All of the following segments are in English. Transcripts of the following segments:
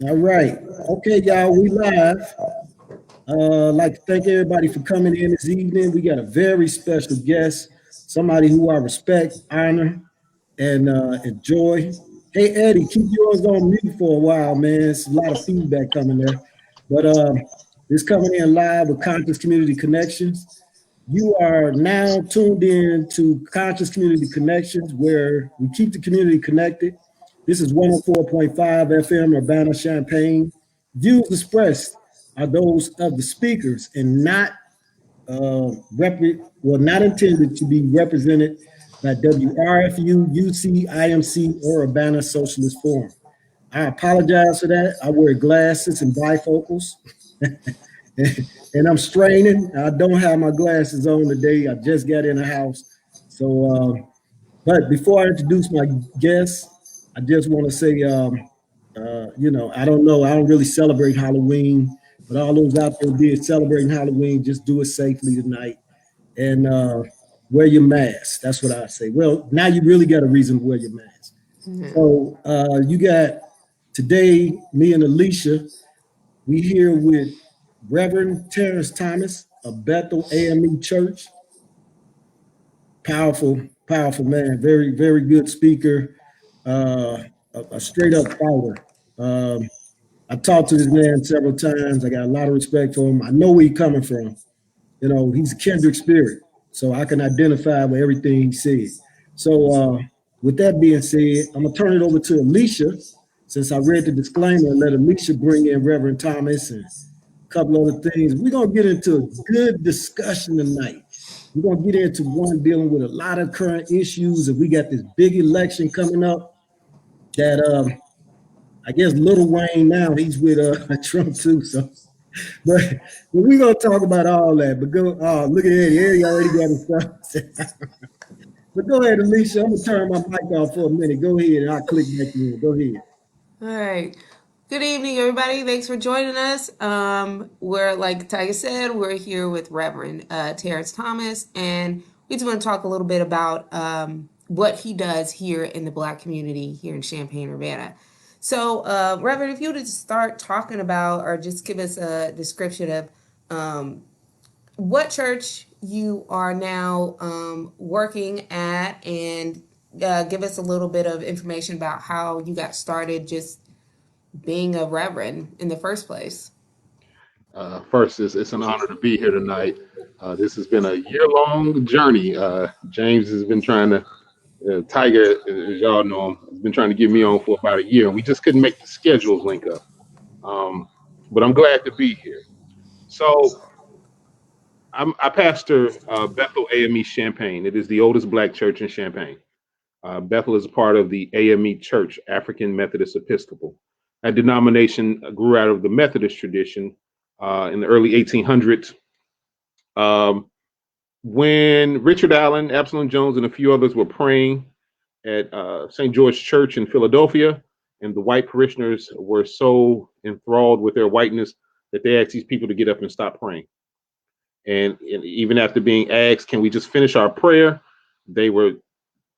All right. Okay, y'all, we live. I'd like to thank everybody for coming in this evening. We got a very special guest, somebody who I respect, honor, and enjoy. Hey, Eddie, keep yours on mute for a while, man. It's a lot of feedback coming there. But this coming in live with Conscious Community Connections. You are now tuned in to Conscious Community Connections, where we keep the community connected. This is 104.5 FM Urbana Champaign. Views expressed are those of the speakers and not not intended to be represented by WRFU, UC, IMC, or Urbana Socialist Forum. I apologize for that. I wear glasses and bifocals. And I'm straining. I don't have my glasses on today. I just got in the house. So, but before I introduce my guests, I just want to say, I don't know. I don't really celebrate Halloween, but all those out there did celebrating Halloween, just do it safely tonight and wear your mask. That's what I say. Well, now you really got a reason to wear your mask. Mhm. So you got today, me and Alicia, we here with Reverend Terrence Thomas of Bethel AME Church. Powerful, powerful man. Very, very good speaker. A straight up fighter. Um, I talked to this man several times. I got a lot of respect for him. I know where he's coming from. You know, he's a kindred spirit, so I can identify with everything he said. So, with that being said, I'm gonna turn it over to Alicia, since I read the disclaimer, and let Alicia bring in Reverend Thomas and couple other things. We're gonna get into a good discussion tonight. We're gonna get into one dealing with a lot of current issues, and we got this big election coming up. That I guess Little Wayne now he's with Trump too. So, but we're gonna talk about all that. But go, look at Eddie. Eddie already got his stuff. But go ahead, Alicia. I'm gonna turn my mic off for a minute. Go ahead, and I'll click back in. Go ahead. All right. Good evening, everybody. Thanks for joining us. We're like TYgar said, we're here with Reverend Terrence Thomas, and we just want to talk a little bit about what he does here in the Black community here in Champaign, Urbana. So, Reverend, if you would just start talking about, or just give us a description of what church you are now working at, and give us a little bit of information about how you got started just being a reverend in the first place. First, it's an honor to be here tonight. This has been a year-long journey. James has been trying to, TYgar, as y'all know him, has been trying to get me on for about a year, and we just couldn't make the schedules link up. Um, but I'm glad to be here. So I pastor Bethel AME Champaign. It is the oldest Black church in Champaign. Bethel is a part of the AME Church, African Methodist Episcopal. That denomination grew out of the Methodist tradition in the early 1800s. Um, when Richard Allen, Absalom Jones, and a few others were praying at St. George Church in Philadelphia, and the white parishioners were so enthralled with their whiteness that they asked these people to get up and stop praying. And even after being asked, can we just finish our prayer? They were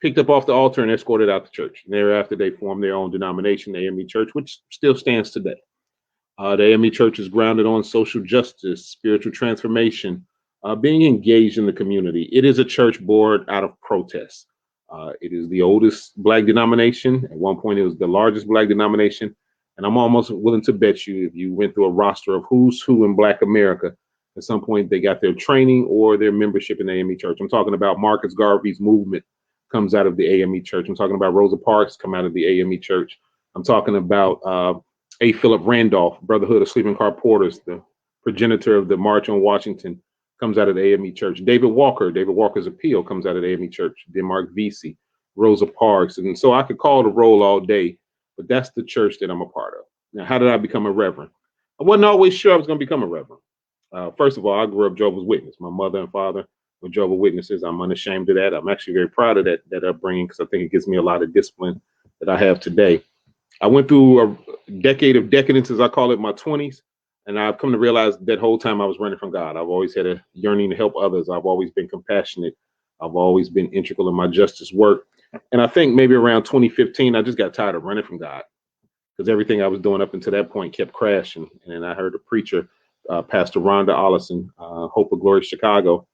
picked up off the altar and escorted out the church. And thereafter, they formed their own denomination, the AME Church, which still stands today. The AME Church is grounded on social justice, spiritual transformation, being engaged in the community. It is a church born out of protest. It is the oldest Black denomination. At one point, it was the largest Black denomination. And I'm almost willing to bet you, if you went through a roster of who's who in Black America, at some point they got their training or their membership in the AME Church. I'm talking about Marcus Garvey's movement comes out of the AME Church. I'm talking about Rosa Parks come out of the AME Church. I'm talking about A. Philip Randolph, Brotherhood of Sleeping Car Porters, the progenitor of the March on Washington, comes out of the AME Church. David Walker's Appeal comes out of the AME Church. Denmark Vesey, Rosa Parks. And so I could call the roll all day, but that's the church that I'm a part of. Now, how did I become a reverend? I wasn't always sure I was going to become a reverend. First of all, I grew up Jehovah's Witness. My mother and father were Jehovah's Witnesses. I'm unashamed of that. I'm actually very proud of that upbringing, because I think it gives me a lot of discipline that I have today. I went through a decade of decadence, as I call it, my 20s, and I've come to realize that whole time I was running from God. I've always had a yearning to help others. I've always been compassionate. I've always been integral in my justice work. And I think maybe around 2015, I just got tired of running from God. because everything I was doing up until that point kept crashing. And I heard a preacher, Pastor Rhonda Ollison, Hope of Glory, Chicago.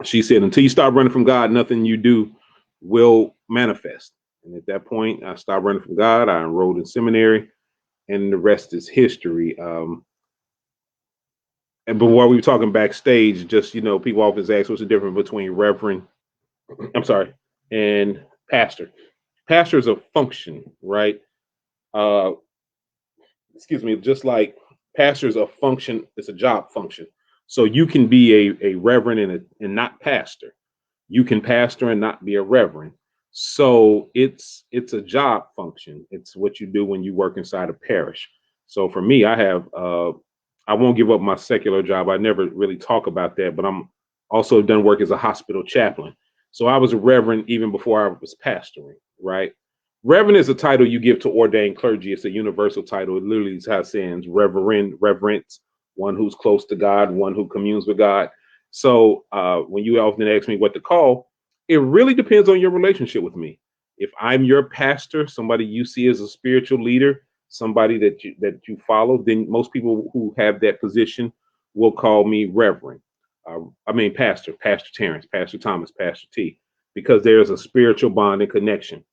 She said, until you stop running from God, nothing you do will manifest. And at that point, I stopped running from God. I enrolled in seminary, and the rest is history. But while we were talking backstage, just, people always ask what's the difference between reverend, and pastor. Pastor is a function, right? Uh, excuse me, just like pastor is a function, it's a job function. So you can be a reverend and not pastor. You can pastor and not be a reverend. So it's a job function. It's what you do when you work inside a parish. So for me, I won't give up my secular job. I never really talk about that, but I'm also done work as a hospital chaplain. So I was a reverend even before I was pastoring, right? Reverend is a title you give to ordained clergy. It's a universal title. It literally is how it stands: reverend, reverence, one who's close to God, one who communes with God. So when you often ask me what to call, it really depends on your relationship with me. If I'm your pastor, somebody you see as a spiritual leader, somebody that you follow, then most people who have that position will call me reverend. Pastor Terrence, Pastor Thomas, Pastor T, because there's a spiritual bond and connection.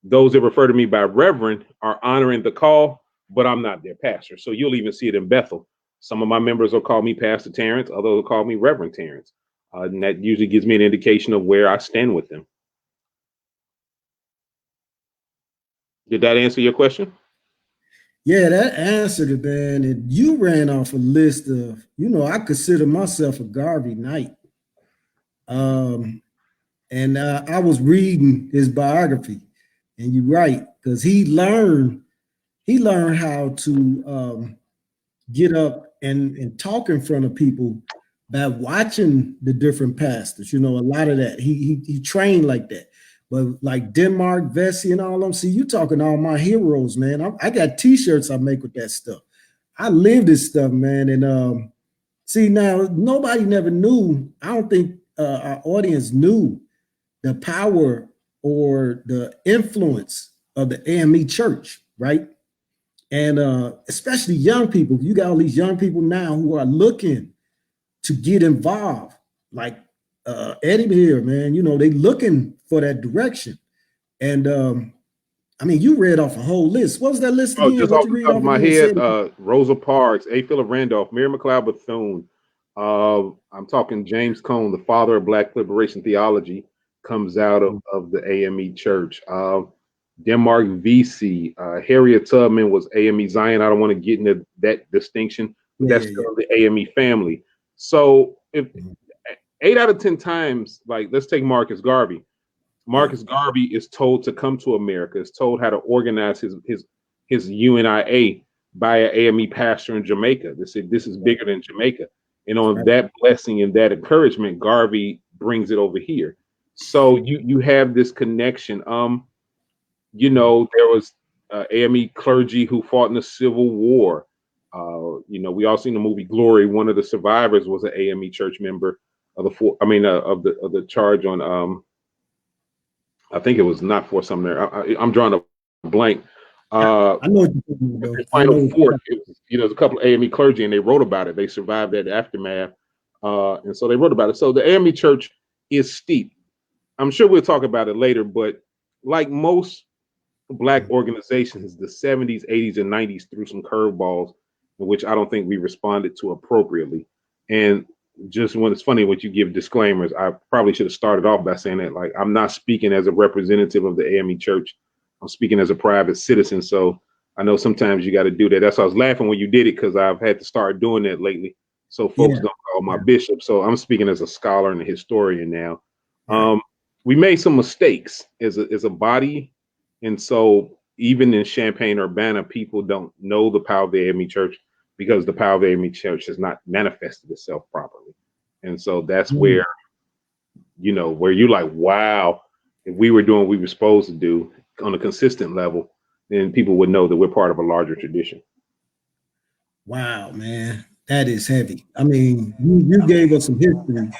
Those that refer to me by reverend are honoring the call, but I'm not their pastor. So you'll even see it in Bethel. Some of my members will call me Pastor Terrence, others will call me Reverend Terrence. And that usually gives me an indication of where I stand with them. Did that answer your question? Yeah, that answered it, man. And you ran off a list of, I consider myself a Garvey Knight. And I was reading his biography, and you're right, because he learned how to get up and talk in front of people by watching the different pastors. A lot of that he trained like that. But like Denmark, Vesey, and all them. See, you talking all my heroes, man. I got T-shirts I make with that stuff. I live this stuff, man. And see, now nobody never knew. I don't think our audience knew the power or the influence of the AME church, right? And especially young people. You got all these young people now who are looking to get involved, like Eddie here, man. They looking for that direction. And you read off a whole list. What was that list Oh, again? just What off you the read top of off my again? head, Rosa Parks, A. Philip Randolph, Mary McLeod Bethune. I'm talking James Cone, the father of Black liberation theology, comes out of the AME church. Denmark VC, Harriet Tubman was AME Zion. I don't want to get into that distinction, but that's still the AME family. So if 8 out of 10 times, like let's take Marcus Garvey. Marcus Garvey is told to come to America, is told how to organize his UNIA by an AME pastor in Jamaica. They said this is bigger than Jamaica. And on that blessing and that encouragement, Garvey brings it over here. So you have this connection. There was AME clergy who fought in the Civil War. We all seen the movie Glory. One of the survivors was an AME church member of the charge on I think it was not Fort Sumner. I'm drawing a blank. I know what you're talking about. The final fort. There's a couple of AME clergy, and they wrote about it. They survived that aftermath, and so they wrote about it. So the AME church is steep. I'm sure we'll talk about it later, but like most Black organizations, the 70s, 80s, and 90s threw some curveballs, in which I don't think we responded to appropriately. And just when it's funny when you give disclaimers, I probably should have started off by saying that, like, I'm not speaking as a representative of the AME church. I'm speaking as a private citizen. So I know sometimes you got to do that. That's why I was laughing when you did it, because I've had to start doing that lately. So folks don't call my bishop. So I'm speaking as a scholar and a historian now. We made some mistakes as a body. And so even in Champaign-Urbana, people don't know the power of the AME church because the power of the AME church has not manifested itself properly. And so that's where, where you're like, wow, if we were doing what we were supposed to do on a consistent level, then people would know that we're part of a larger tradition. Wow, man, that is heavy. You gave us some history,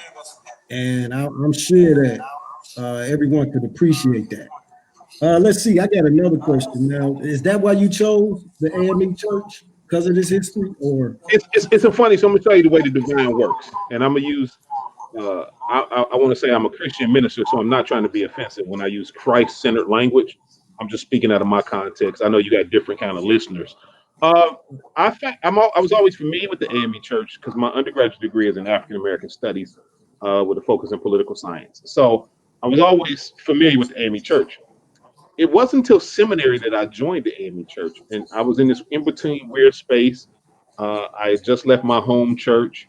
and I'm sure that everyone could appreciate that. Let's see. I got another question now. Is that why you chose the AME Church because of this history, or? It's a funny. So I'm gonna tell you the way the divine works, and I'm gonna use. I want to say I'm a Christian minister, so I'm not trying to be offensive when I use Christ-centered language. I'm just speaking out of my context. I know you got different kind of listeners. Uh, I was always familiar with the AME Church because my undergraduate degree is in African American Studies, with a focus in political science. So I was always familiar with the AME Church. It wasn't until seminary that I joined the AME Church, and I was in this in between weird space. I had just left my home church,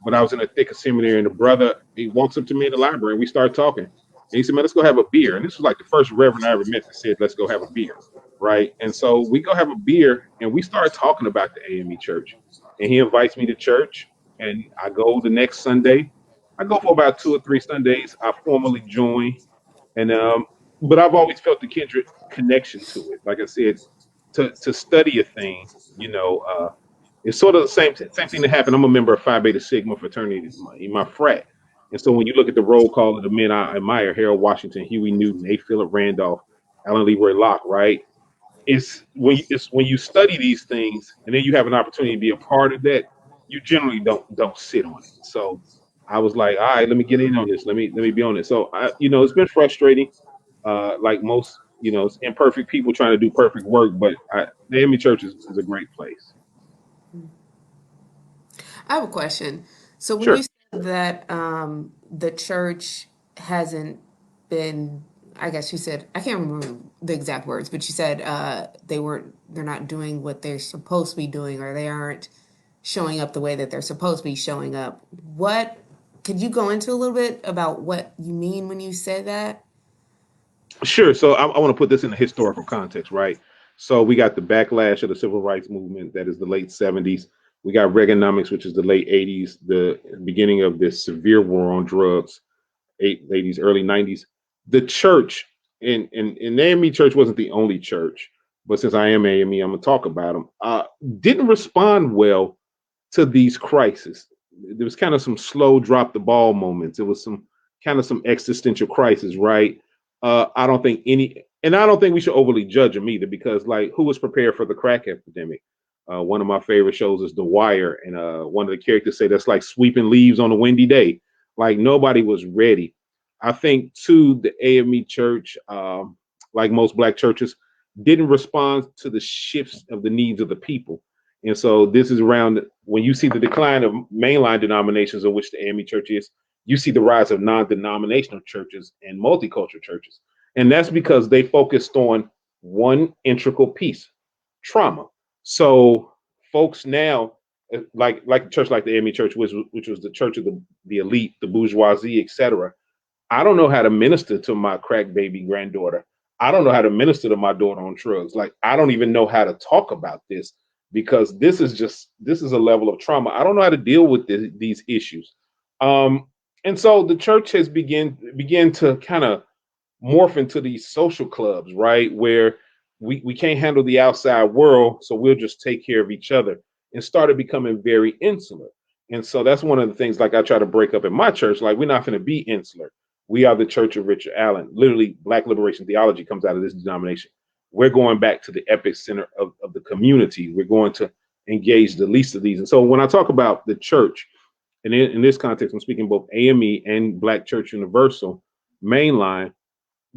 but I was in the thick of seminary, and the brother he walks up to me in the library, and we started talking. And he said, "Man, let's go have a beer." And this was like the first reverend I ever met that said, "Let's go have a beer." Right? And so we go have a beer, and we started talking about the AME Church. And he invites me to church, and I go the next Sunday. I go for about 2 or 3 Sundays. I formally join, and but I've always felt the kindred connection to it. Like I said, to study a thing, you know, it's sort of the same thing that happened. I'm a member of Phi Beta Sigma fraternity in my frat, and so when you look at the roll call of the men I admire, Harold Washington, Huey Newton, A. Philip Randolph, Alan Leroy Locke, right? It's when you study these things and then you have an opportunity to be a part of that, you generally don't sit on it. So I was like, all right, let me get in on this. Let me be on it. So it's been frustrating. Like most, it's imperfect people trying to do perfect work, but the Emmy Church is a great place. I have a question. So when you Sure. said that the church hasn't been, I guess you said, I can't remember the exact words, but you said they're not doing what they're supposed to be doing, or they aren't showing up the way that they're supposed to be showing up. What could you go into a little bit about what you mean when you say that? Sure. So I want to put this in a historical context, right? So we got the backlash of the civil rights movement, that is the late 70s. We got Reaganomics, which is the late 80s, the beginning of this severe war on drugs, 80s, early 90s. The church, and the AME church wasn't the only church, but since I am AME, I'm going to talk about them, didn't respond well to these crises. There was kind of some slow drop the ball moments. It was some existential crisis, right? I don't think we should overly judge them either, because like, who was prepared for the crack epidemic? One of my favorite shows is The Wire, and one of the characters say that's like sweeping leaves on a windy day. Like, nobody was ready. I think too the AME Church, like most Black churches, didn't respond to the shifts of the needs of the people. And so this is around when you see the decline of mainline denominations, of which the AME Church is, you see the rise of non-denominational churches and multicultural churches. And that's because they focused on one integral piece, trauma. So folks now, like a church like the AME Church, which was the church of the elite, the bourgeoisie, etc. I don't know how to minister to my crack baby granddaughter. I don't know how to minister to my daughter on drugs. Like, I don't even know how to talk about this, because this is a level of trauma. I don't know how to deal with these issues. Um, and so the church has began to kind of morph into these social clubs, right? Where we can't handle the outside world, so we'll just take care of each other, and started becoming very insular. And so that's one of the things, like, I try to break up in my church. Like, we're not going to be insular. We are the Church of Richard Allen. Literally, Black liberation theology comes out of this denomination. We're going back to the epic center of the community. We're going to engage the least of these. And so when I talk about the church, and in this context, I'm speaking both AME and Black Church Universal mainline,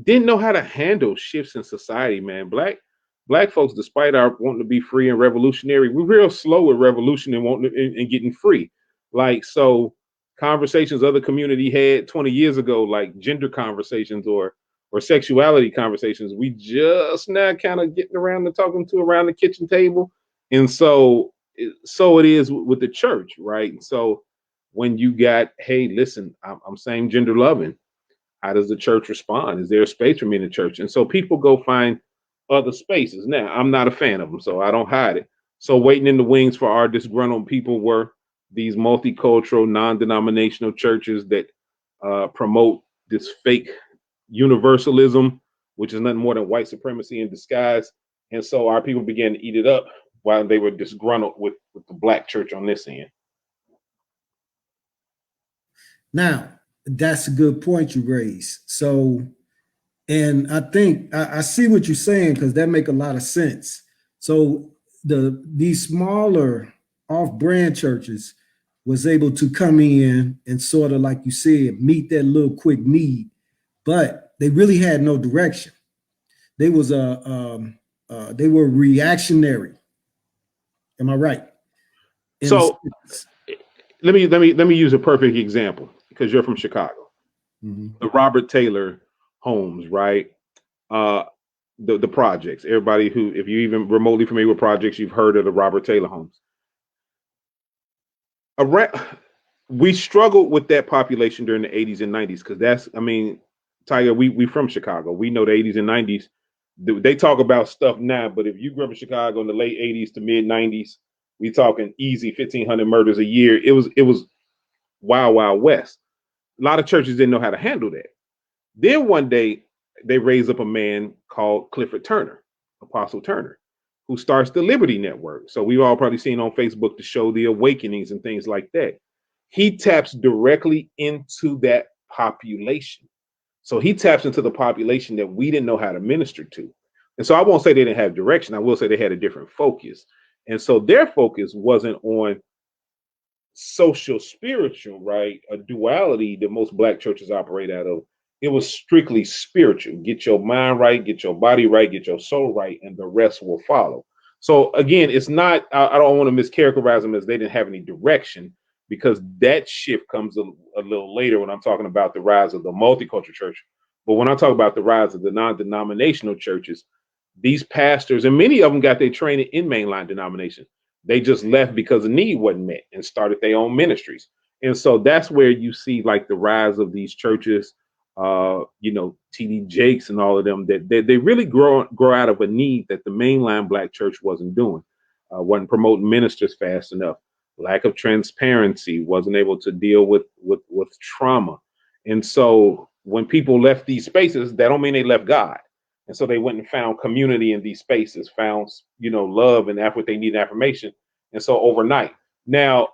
didn't know how to handle shifts in society, man. Black folks, despite our wanting to be free and revolutionary, we're real slow with revolution and wanting and getting free. Like, so conversations other community had 20 years ago, like gender conversations or sexuality conversations, we just now kind of getting around to talking to around the kitchen table. And so it is with the church, right? And so when you got, hey, listen, I'm same gender loving, how does the church respond? Is there a space for me in the church? And so people go find other spaces. Now, I'm not a fan of them, so I don't hide it. So waiting in the wings for our disgruntled people were these multicultural, non-denominational churches that promote this fake universalism, which is nothing more than white supremacy in disguise. And so our people began to eat it up while they were disgruntled with the Black church on this end. Now, that's a good point you raised. So And I think I see what you're saying because that make a lot of sense. So these smaller off-brand churches was able to come in and sort of like you said meet that little quick need, but they really had no direction. They was they were reactionary. Am I right? In a So sense. let me use a perfect example because you're from Chicago. Mhm. The Robert Taylor homes, right? Uh, the projects. Everybody who, if you even remotely familiar with projects, you've heard of the Robert Taylor homes. Around, we struggled with that population during the 80s and 90s because that's, I mean, TYgar, we from Chicago. We know the 80s and 90s. They talk about stuff now, but if you grew up in Chicago in the late 80s to mid 90s, we talking easy 1,500 murders a year. It was wild, wild west. A lot of churches didn't know how to handle that. Then one day they raised up a man called Clifford Turner, Apostle Turner, who starts the Liberty Network. So we've all probably seen on Facebook the show The Awakenings and things like that. He taps directly into that population. So he taps into the population that we didn't know how to minister to. And so I won't say they didn't have direction. I will say they had a different focus. And so their focus wasn't on social spiritual, right? A duality that most black churches operate out of. It was strictly spiritual. Get your mind right, get your body right, get your soul right, and the rest will follow. So again, it's not, I don't want to mischaracterize them as they didn't have any direction, because that shift comes a little later when I'm talking about the rise of the multicultural church. But when I talk about the rise of the non-denominational churches, these pastors, and many of them got their training in mainline denomination. They just left because the need wasn't met and started their own ministries. And so that's where you see like the rise of these churches, TD Jakes and all of them, that they really grow out of a need that the mainline black church wasn't doing, wasn't promoting ministers fast enough, lack of transparency, wasn't able to deal with trauma. And so when people left these spaces, that don't mean they left God. And so they went and found community in these spaces, found, love and what they need affirmation. And so overnight, now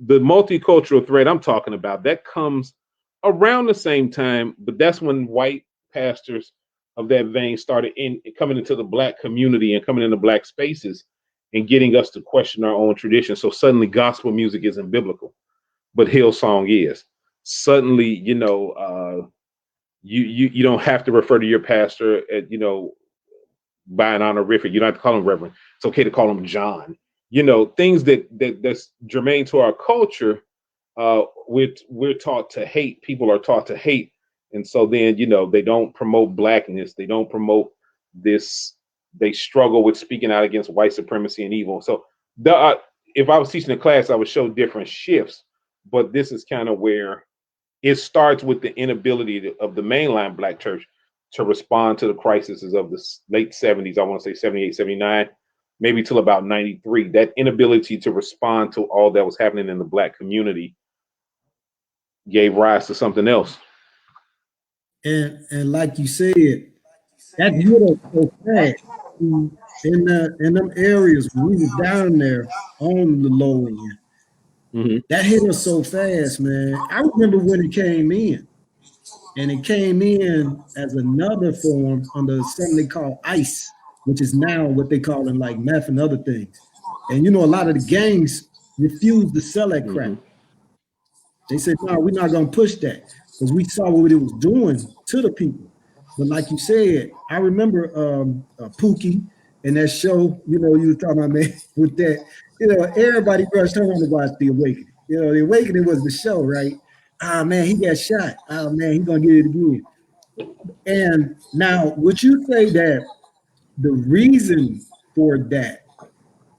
the multicultural thread I'm talking about, that comes around the same time, but that's when white pastors of that vein started coming into the black community and coming into black spaces and getting us to question our own tradition. So suddenly gospel music isn't biblical, but Hillsong is. Suddenly, you don't have to refer to your pastor at, by an honorific. You don't have to call him Reverend. It's okay to call him John. Things that's germane to our culture. We're taught to hate. People are taught to hate, and so then they don't promote blackness. They don't promote this. They struggle with speaking out against white supremacy and evil. So if I was teaching a class, I would show different shifts. But this is kind of where it starts with the inability of the mainline black church to respond to the crises of the late 70s. I want to say 78, 79, maybe till about 93. That inability to respond to all that was happening in the black community gave rise to something else. And like you said, that hit us so fast in them areas when we was down there on the low end. Mm-hmm. That hit us so fast, man. I remember when it came in, and it came in as another form under something they call ICE, which is now what they call in like meth and other things. And a lot of the gangs refused to sell that crap. Mm-hmm. They said, no, we're not going to push that because we saw what it was doing to the people. But like you said, I remember Pookie and that show, you were talking about, man, with that, everybody rushed home to watch The Awakening. The Awakening was the show, right? Ah, man, he got shot. Oh, man, he's going to get it again. And now, would you say that the reason for that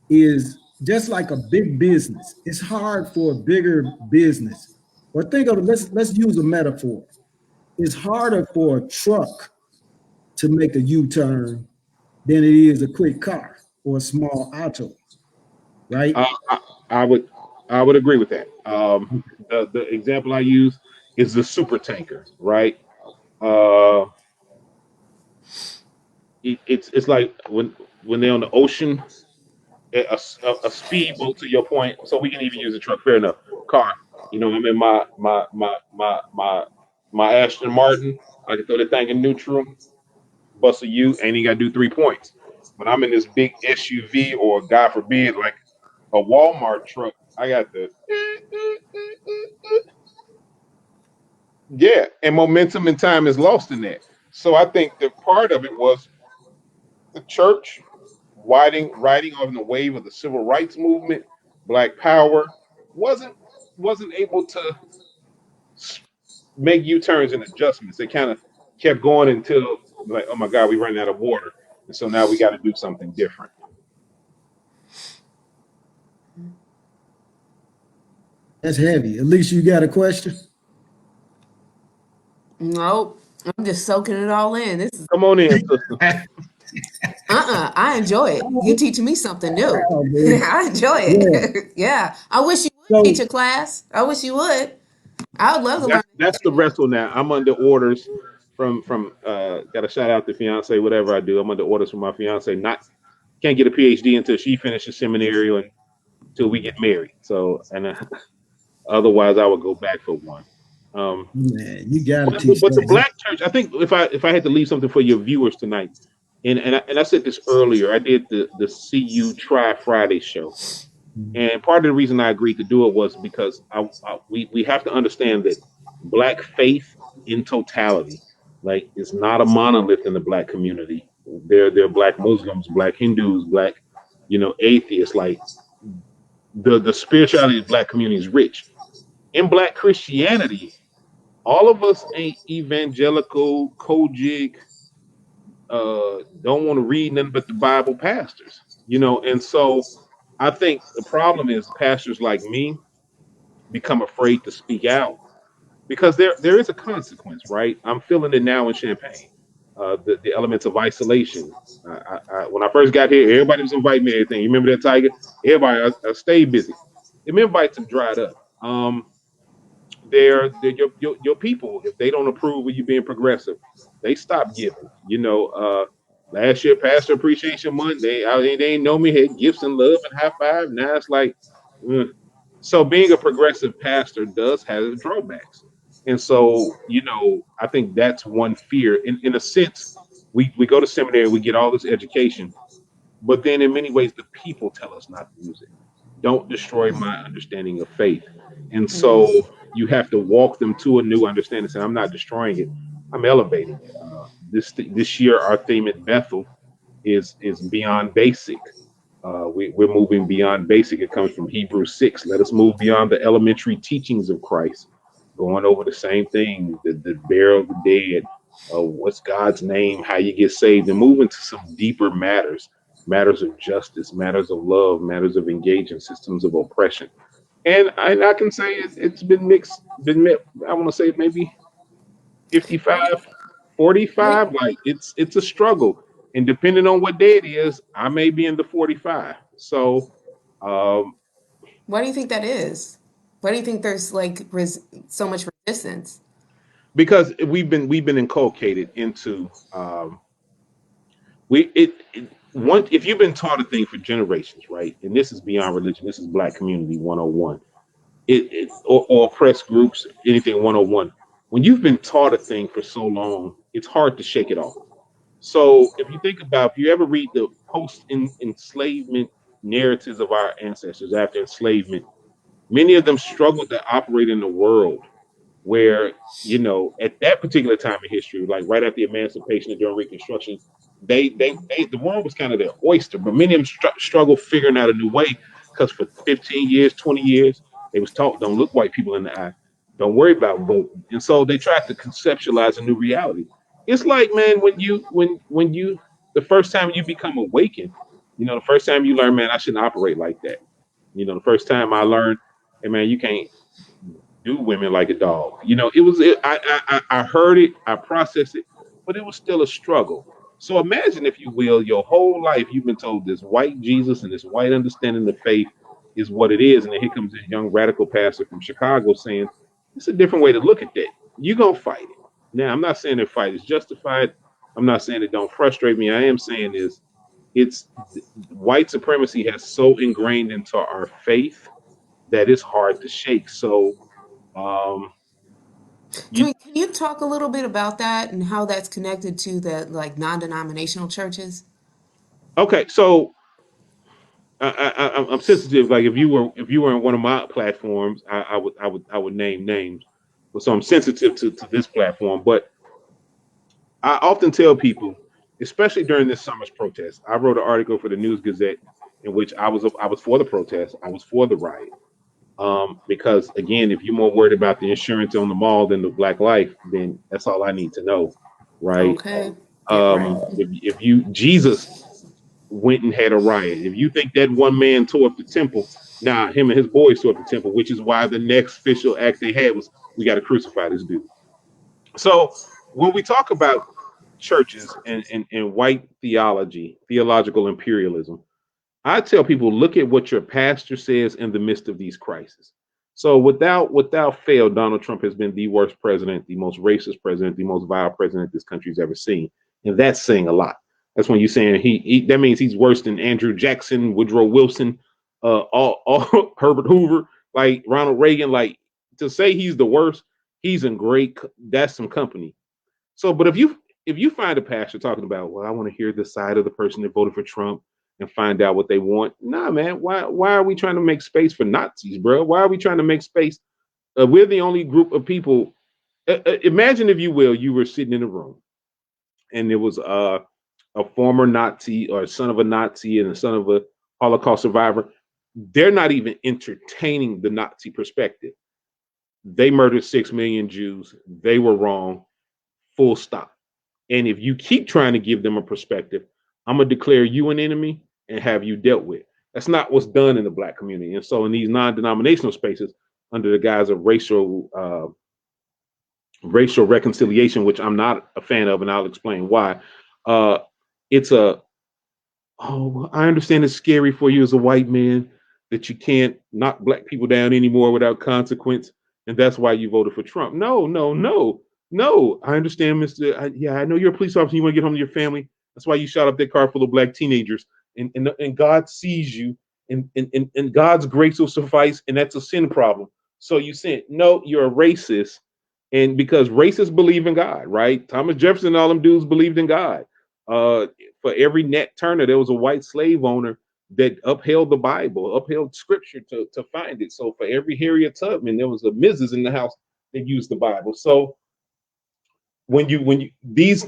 is just like a big business? It's hard for a bigger business. Or think of it, let's use a metaphor. It's harder for a truck to make a U-turn than it is a quick car or a small auto, right? I would agree with that. The example I use is the super tanker, right? Uh, it's like when they're on the ocean, a speedboat, to your point. So we can even use a truck. Fair enough. Car. I'm in my My Aston Martin, I can throw that thing in neutral, bust a U, ain't even got to do 3 points. When I'm in this big SUV or, God forbid, like a Walmart truck, I got the yeah, and momentum and time is lost in that. So I think that part of it was the church riding on the wave of the civil rights movement, Black Power, wasn't wasn't able to make U-turns and adjustments. They kind of kept going until like, oh my God, we ran out of water, and so now we got to do something different. That's heavy. Alicia, you got a question? Nope. I'm just soaking it all in. This is Come on in, sister. I enjoy it. You teaching me something new. Oh, man. I enjoy Yeah. it. Yeah. I wish you would teach So a class. I wish you would. I would love to learn. That's the wrestle now. I'm under orders from got a shout out to fiance, whatever I do. I'm under orders from my fiance. Not can't get a PhD until she finishes seminary and until we get married. So and otherwise I would go back for one. Um, man, you gotta but, teach but the that. black church, I think if I had to leave something for your viewers tonight, and I said this earlier, I did the CU Try Friday show. And part of the reason I agreed to do it was because we have to understand that black faith in totality, like, it's not a monolith in the black community. There are black Muslims, black Hindus, black, atheists. Like the spirituality of the black community is rich. In black Christianity, all of us ain't evangelical, Kojic, don't want to read nothing but the Bible pastors, and so I think the problem is pastors like me become afraid to speak out because there is a consequence, right? I'm feeling it now in Champagne. The elements of isolation. When I first got here, everybody was inviting me to everything. You remember that, TYgar? Everybody, I stayed busy. Them invites have dried up. They're your people. If they don't approve of you being progressive, they stop giving. Last year, Pastor Appreciation Month, they ain't know me, had gifts and love and high five. Now it's like, mm. So being a progressive pastor does have its drawbacks. And so, I think that's one fear. In a sense, we go to seminary, we get all this education, but then in many ways, the people tell us not to use it. Don't destroy my understanding of faith. And so you have to walk them to a new understanding. Say, I'm not destroying it, I'm elevating it. This year, our theme at Bethel is beyond basic. We're moving beyond basic. It comes from Hebrews 6. Let us move beyond the elementary teachings of Christ, going over the same thing, the burial of the dead, what's God's name, how you get saved, and move into some deeper matters, matters of justice, matters of love, matters of engaging systems of oppression. And I can say it's been mixed, been met, I want to say maybe 55, What do 45. Like it's a struggle. And depending on what day it is, I may be in the 45. So um, Why do you think that is? Why do you think there's like so much resistance? because we've been inculcated into we it one if you've been taught a thing for generations, right? And this is beyond religion, this is black community 101. Or oppressed groups, anything 101. When you've been taught a thing for so long, it's hard to shake it off. So if you ever read the post enslavement narratives of our ancestors after enslavement, many of them struggled to operate in the world where, at that particular time in history, like right after emancipation and during Reconstruction, the world was kind of their oyster, but many of them struggled figuring out a new way because for 15 years, 20 years, they was taught, don't look white people in the eye, don't worry about voting, and so they tried to conceptualize a new reality. It's like, man, when you the first time you become awakened, the first time you learn, man, I shouldn't operate like that. The first time I learned, hey man, you can't do women like a dog. I heard it, I processed it, but it was still a struggle. So imagine, if you will, your whole life you've been told this white Jesus and this white understanding of faith is what it is, and then here comes this young radical pastor from Chicago saying it's a different way to look at that. You're gonna fight it. Now, I'm not saying that fight is justified. I'm not saying it don't frustrate me. I am saying is it's white supremacy has so ingrained into our faith that it's hard to shake. So um, You Can you talk a little bit about that and how that's connected to the like non-denominational churches? okay? So I'm sensitive. Like if you were in one of my platforms, I would name names. But so I'm sensitive to this platform. But I often tell people, especially during this summer's protest, I wrote an article for the News Gazette in which I was for the protest. I was for the riot. Because again, if you're more worried about the insurance on the mall than the black life, then that's all I need to know, right? Okay. Yeah, right. If you Jesus went and had a riot, if you think that one man tore up the temple, nah, him and his boys tore up the temple, which is why the next official act they had was we got to crucify this dude. So when we talk about churches and white theology, theological imperialism, I tell people look at what your pastor says in the midst of these crises. So without fail, Donald Trump has been the worst president, the most racist president, the most vile president this country's ever seen, and that's saying a lot. That's when you're saying he that means he's worse than Andrew Jackson, Woodrow Wilson, all Herbert Hoover, like Ronald Reagan. Like to say he's the worst, he's in great. That's some company. So, but if you find a pastor talking about, well, I want to hear the side of the person that voted for Trump and find out what they want. Nah, man, why are we trying to make space for Nazis, bro? Why are we trying to make space? We're the only group of people. Imagine, if you will, you were sitting in a room and there was a former Nazi or a son of a Nazi and a son of a Holocaust survivor. They're not even entertaining the Nazi perspective. They murdered 6 million Jews. They were wrong. Full stop. And if you keep trying to give them a perspective, I'm going to declare you an enemy and have you dealt with. That's not what's done in the black community. And so in these non-denominational spaces, under the guise of racial reconciliation, which I'm not a fan of, and I'll explain why, uh, it's a oh, I understand it's scary for you as a white man that you can't knock black people down anymore without consequence, and that's why you voted for Trump. No, no, no, no. I understand, Mister. Yeah, I know you're a police officer. You want to get home to your family. That's why you shot up that car full of black teenagers, and God sees you, and God's grace will suffice, and that's a sin problem. So you sin. No, you're a racist, and because racists believe in God, right? Thomas Jefferson and all them dudes believed in God. Uh, for every Nat Turner, there was a white slave owner that upheld the Bible, upheld scripture to find it. So for every Harriet Tubman, there was a Mrs. in the house that used the Bible. So when you these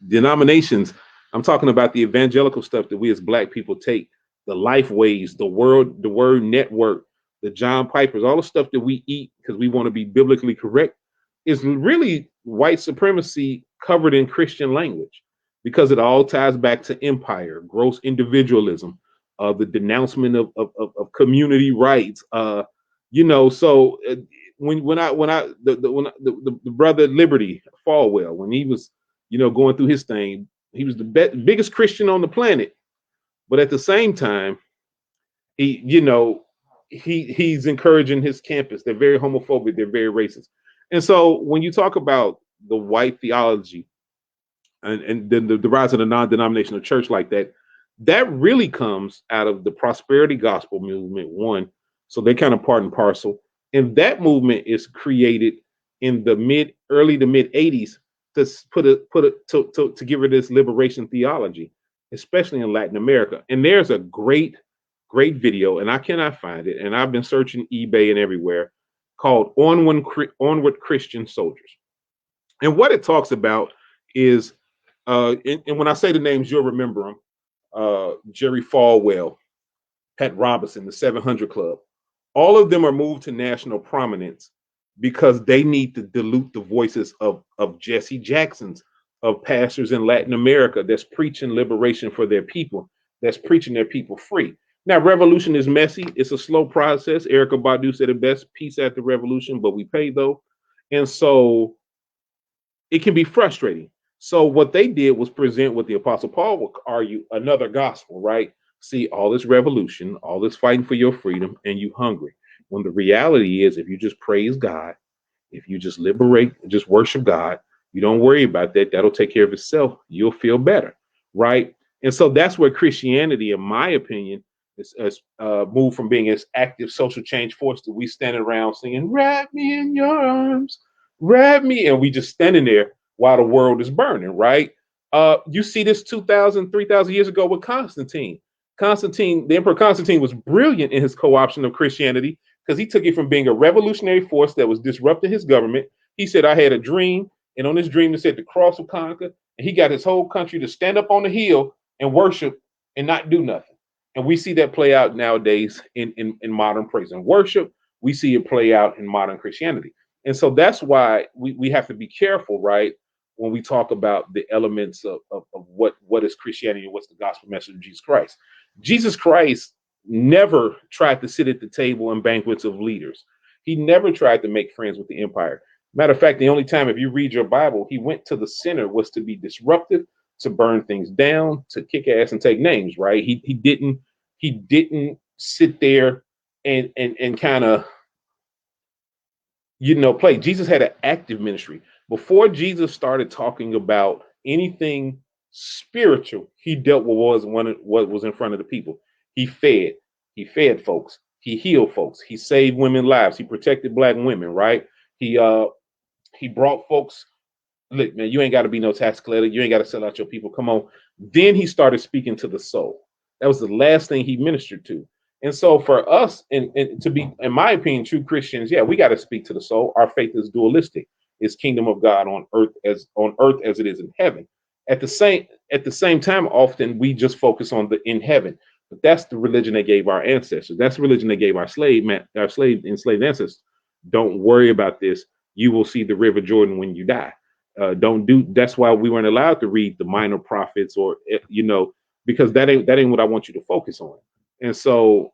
denominations, I'm talking about the evangelical stuff that we as black people take, the life ways, the word network, the John Pipers, all the stuff that we eat because we want to be biblically correct, is really white supremacy covered in Christian language, because it all ties back to empire, gross individualism, the denouncement of community rights. So when the brother Liberty Falwell, when he was going through his thing, he was the biggest Christian on the planet, but at the same time, he he's encouraging his campus. They're very homophobic. They're very racist. And so when you talk about the white theology and then the rise of the non-denominational church like that, that really comes out of the prosperity gospel movement. One, so they kind of part and parcel, and that movement is created in the early to mid '80s to to give her this liberation theology, especially in Latin America. And there's a great video, and I cannot find it, and I've been searching eBay and everywhere, called "Onward Christian Soldiers," and what it talks about is and when I say the names, you'll remember them. Jerry Falwell, Pat Robinson, the 700 Club. All of them are moved to national prominence because they need to dilute the voices of Jesse Jacksons, of pastors in Latin America that's preaching liberation for their people, that's preaching their people free. Now, revolution is messy. It's a slow process. Erykah Badu said it best: peace after revolution, but we pay though. And so it can be frustrating. So what they did was present what the Apostle Paul would argue, another gospel, right? See, all this revolution, all this fighting for your freedom, and you hungry. When the reality is, if you just praise God, if you just liberate, just worship God, you don't worry about that. That'll take care of itself. You'll feel better, right? And so that's where Christianity, in my opinion, It's moved from being this active social change force to we standing around singing, wrap me in your arms, wrap me. And we just standing there while the world is burning, right? You see this 2,000, 3,000 years ago with Constantine. The Emperor Constantine was brilliant in his co-option of Christianity because he took it from being a revolutionary force that was disrupting his government. He said, I had a dream, and on this dream, it said the cross would conquer, and he got his whole country to stand up on the hill and worship and not do nothing. And we see that play out nowadays in modern praise and worship. We see it play out in modern Christianity. And so that's why we have to be careful, right? When we talk about the elements of what is Christianity and what's the gospel message of Jesus Christ. Jesus Christ never tried to sit at the table in banquets of leaders. He never tried to make friends with the empire. Matter of fact, the only time, if you read your Bible, he went to the center was to be disruptive, to burn things down, to kick ass and take names, right? He didn't sit there and kind of, play. Jesus had an active ministry. Before Jesus started talking about anything spiritual, he dealt with what was in front of the people. He fed folks, he healed folks, he saved women's lives, he protected Black women, right? He brought folks, look, man, you ain't got to be no tax collector, you ain't got to sell out your people, come on. Then he started speaking to the soul. That was the last thing he ministered to. And so for us, and to be, in my opinion, true Christians, yeah, we got to speak to the soul. Our faith is dualistic. It's kingdom of God on earth as it is in heaven. At the same time, often we just focus on the in heaven. But that's the religion they gave our ancestors. That's the religion they gave our enslaved ancestors. Don't worry about this. You will see the River Jordan when you die. That's why we weren't allowed to read the minor prophets or, because that ain't what I want you to focus on. And so,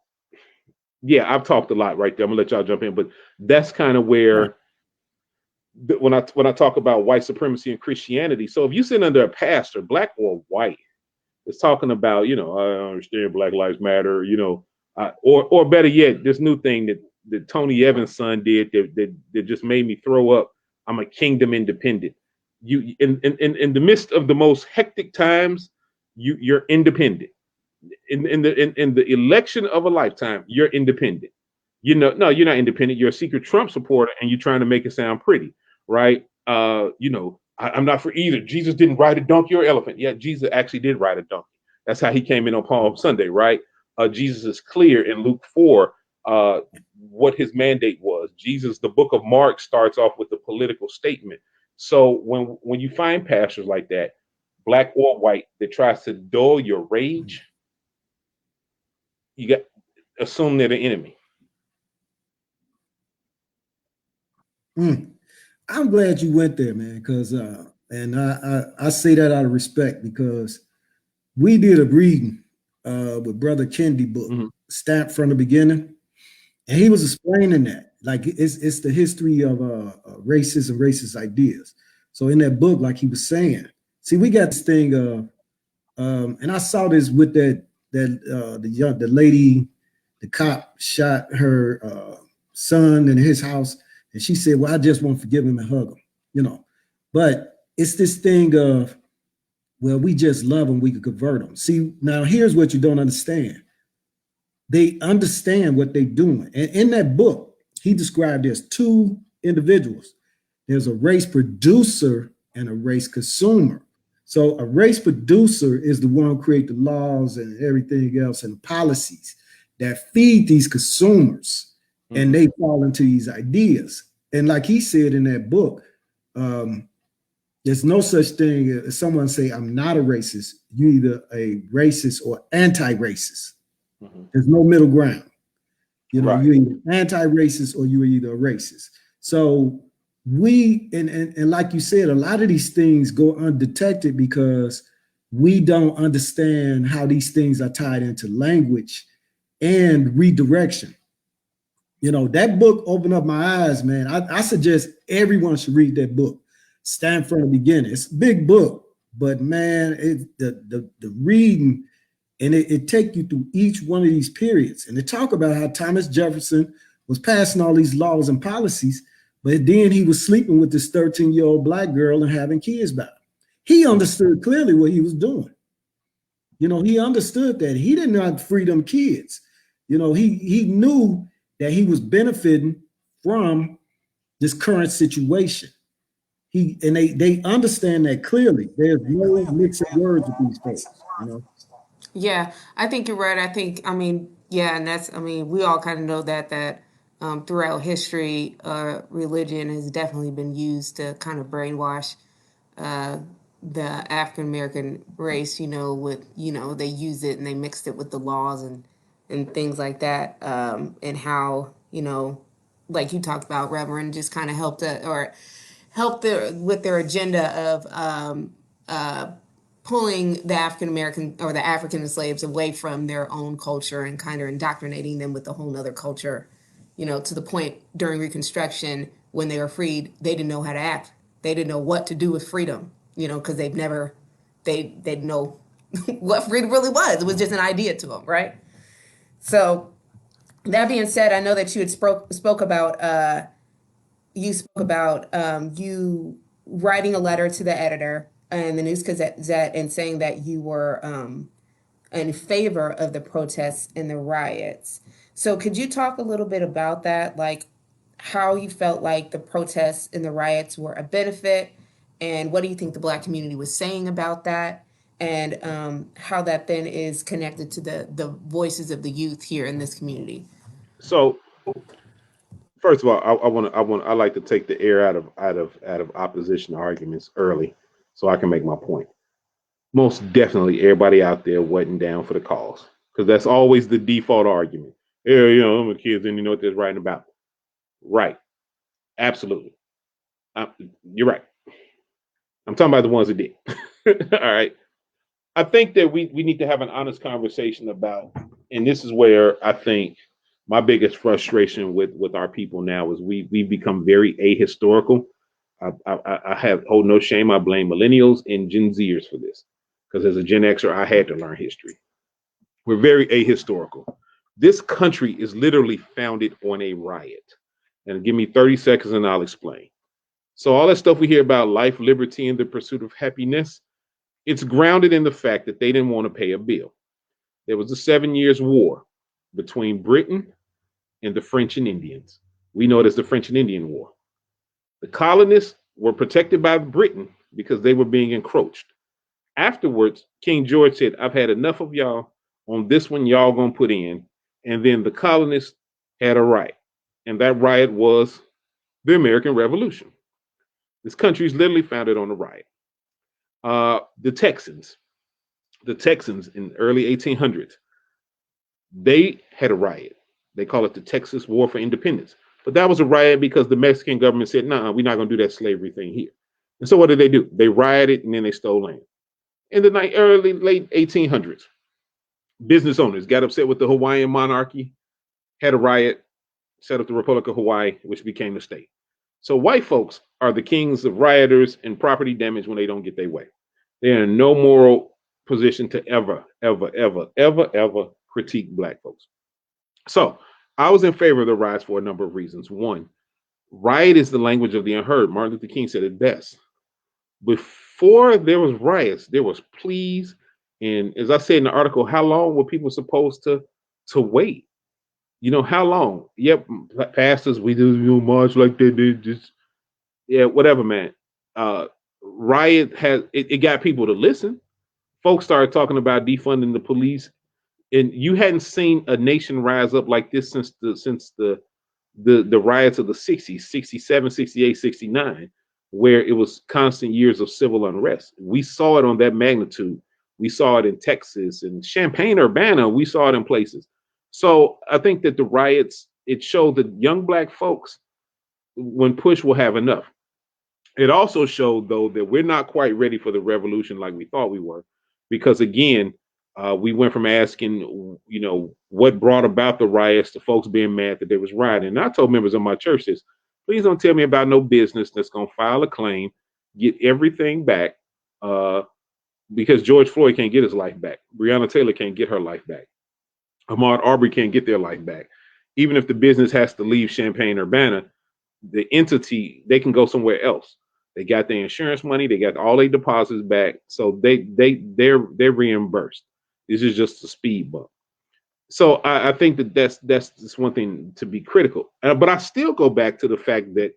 yeah, I've talked a lot right there. I'm gonna let y'all jump in, but that's kind of where when I talk about white supremacy and Christianity. So if you sit under a pastor, Black or white, is talking about, I understand Black Lives Matter, or better yet, this new thing that Tony Evans' son did that just made me throw up. I'm a kingdom independent. You in the midst of the most hectic times, you're independent. In the election of a lifetime, you're independent. No, you're not independent. You're a secret Trump supporter, and you're trying to make it sound pretty, right? I'm not for either. Jesus didn't ride a donkey or elephant. Yeah, Jesus actually did ride a donkey. That's how he came in on Palm Sunday, right? Jesus is clear in Luke 4 what his mandate was. The book of Mark starts off with a political statement. So when you find pastors like that, Black or white, that tries to dull your rage, you got assume they're the enemy. I'm glad you went there, man, because and I say that out of respect because we did a reading with Brother Kendi book, Stamped from the Beginning, and he was explaining that like it's the history of racism, racist ideas. So in that book, like he was saying, see, we got this thing of and I saw this with the lady, the cop shot her son in his house, and she said, well, I just want to forgive him and hug him, But it's this thing of, well, we just love them, we can convert them. See, now here's what you don't understand. They understand what they're doing. And in that book, he described there's two individuals. There's a race producer and a race consumer. So a race producer is the one who creates the laws and everything else and policies that feed these consumers, and they fall into these ideas. And like he said in that book, there's no such thing as someone say, I'm not a racist. You're either a racist or anti-racist. There's no middle ground. Right. You're either anti-racist or you're either a racist. So we, and like you said, a lot of these things go undetected because we don't understand how these things are tied into language and redirection. That book opened up my eyes, man. I suggest everyone should read that book, Stand from the Beginning. It's a big book, but man, the reading, and it take you through each one of these periods. And they talk about how Thomas Jefferson was passing all these laws and policies, but then he was sleeping with this 13-year-old Black girl and having kids by him. He understood clearly what he was doing. You know, he understood that. He did not free them kids. You know, he knew that he was benefiting from this current situation. They understand that clearly. There's no mixing words with these folks, you know. Yeah, I think you're right. I mean, yeah, and that's, I mean, we all kind of know that throughout history, religion has definitely been used to kind of brainwash uh, the African American race. With they used it and they mixed it with the laws and things like that, and how like you talked about, Reverend just kind of helped with their agenda of pulling the African American or the African slaves away from their own culture and kind of indoctrinating them with a whole nother culture, to the point during Reconstruction when they were freed, they didn't know how to act. They didn't know what to do with freedom, because they didn't know what freedom really was. It was just an idea to them, right? So that being said, I know that you had spoke about you writing a letter to the editor and the News Gazette and saying that you were in favor of the protests and the riots. So could you talk a little bit about that, like how you felt like the protests and the riots were a benefit, and what do you think the Black community was saying about that, and how that then is connected to the voices of the youth here in this community? So first of all, I like to take the air out of opposition arguments early, so I can make my point. Most definitely, everybody out there wasn't down for the cause because that's always the default argument. Yeah, I'm a kid, and you know what they're writing about. Right, absolutely. Uh, you're right. I'm talking about the ones that did. All right. I think that we need to have an honest conversation about, and this is where I think my biggest frustration with our people now is we become very ahistorical. I have hold no shame. I blame millennials and Gen Zers for this because as a Gen Xer, I had to learn history. We're very ahistorical. This country is literally founded on a riot. And give me 30 seconds and I'll explain. So all that stuff we hear about life, liberty, and the pursuit of happiness, it's grounded in the fact that they didn't want to pay a bill. There was a 7 Years' War between Britain and the French and Indians. We know it as the French and Indian War. The colonists were protected by Britain because they were being encroached. Afterwards, King George said, I've had enough of y'all. On this one, y'all gonna put in. And then the colonists had a riot. And that riot was the American Revolution. This country is literally founded on a riot. The Texans in the early 1800s, they had a riot. They call it the Texas War for Independence. But that was a riot because the Mexican government said, nah, we're not going to do that slavery thing here. And so what did they do? They rioted and then they stole land. In the late 1800s, business owners got upset with the Hawaiian monarchy, had a riot, set up the Republic of Hawaii, which became a state. So white folks are the kings of rioters and property damage when they don't get their way. They're in no moral position to ever critique black folks. So I was in favor of the riots for a number of reasons. One, riot is the language of the unheard. Martin Luther King said it best. Before there was riots, there was pleas. And as I said in the article, how long were people supposed to wait? How long? Yep, pastors, we do march like they did. Just whatever, man. Riot it got people to listen. Folks started talking about defunding the police, and you hadn't seen a nation rise up like this since the riots of the 60s, 67, 68, 69, where it was constant years of civil unrest. We saw it on that magnitude. We saw it in Texas and Champaign, Urbana. We saw it in places. So I think that the riots, it showed that young black folks, when push, will have enough. It also showed, though, that we're not quite ready for the revolution like we thought we were, because again, we went from asking, what brought about the riots to folks being mad that there was rioting. And I told members of my church this: please don't tell me about no business that's going to file a claim, get everything back, because George Floyd can't get his life back. Breonna Taylor can't get her life back. Ahmaud Arbery can't get their life back. Even if the business has to leave Champaign Urbana, the entity, they can go somewhere else. They got their insurance money, they got all their deposits back, so they're reimbursed. This is just a speed bump. So I think that's just one thing to be critical. But I still go back to the fact that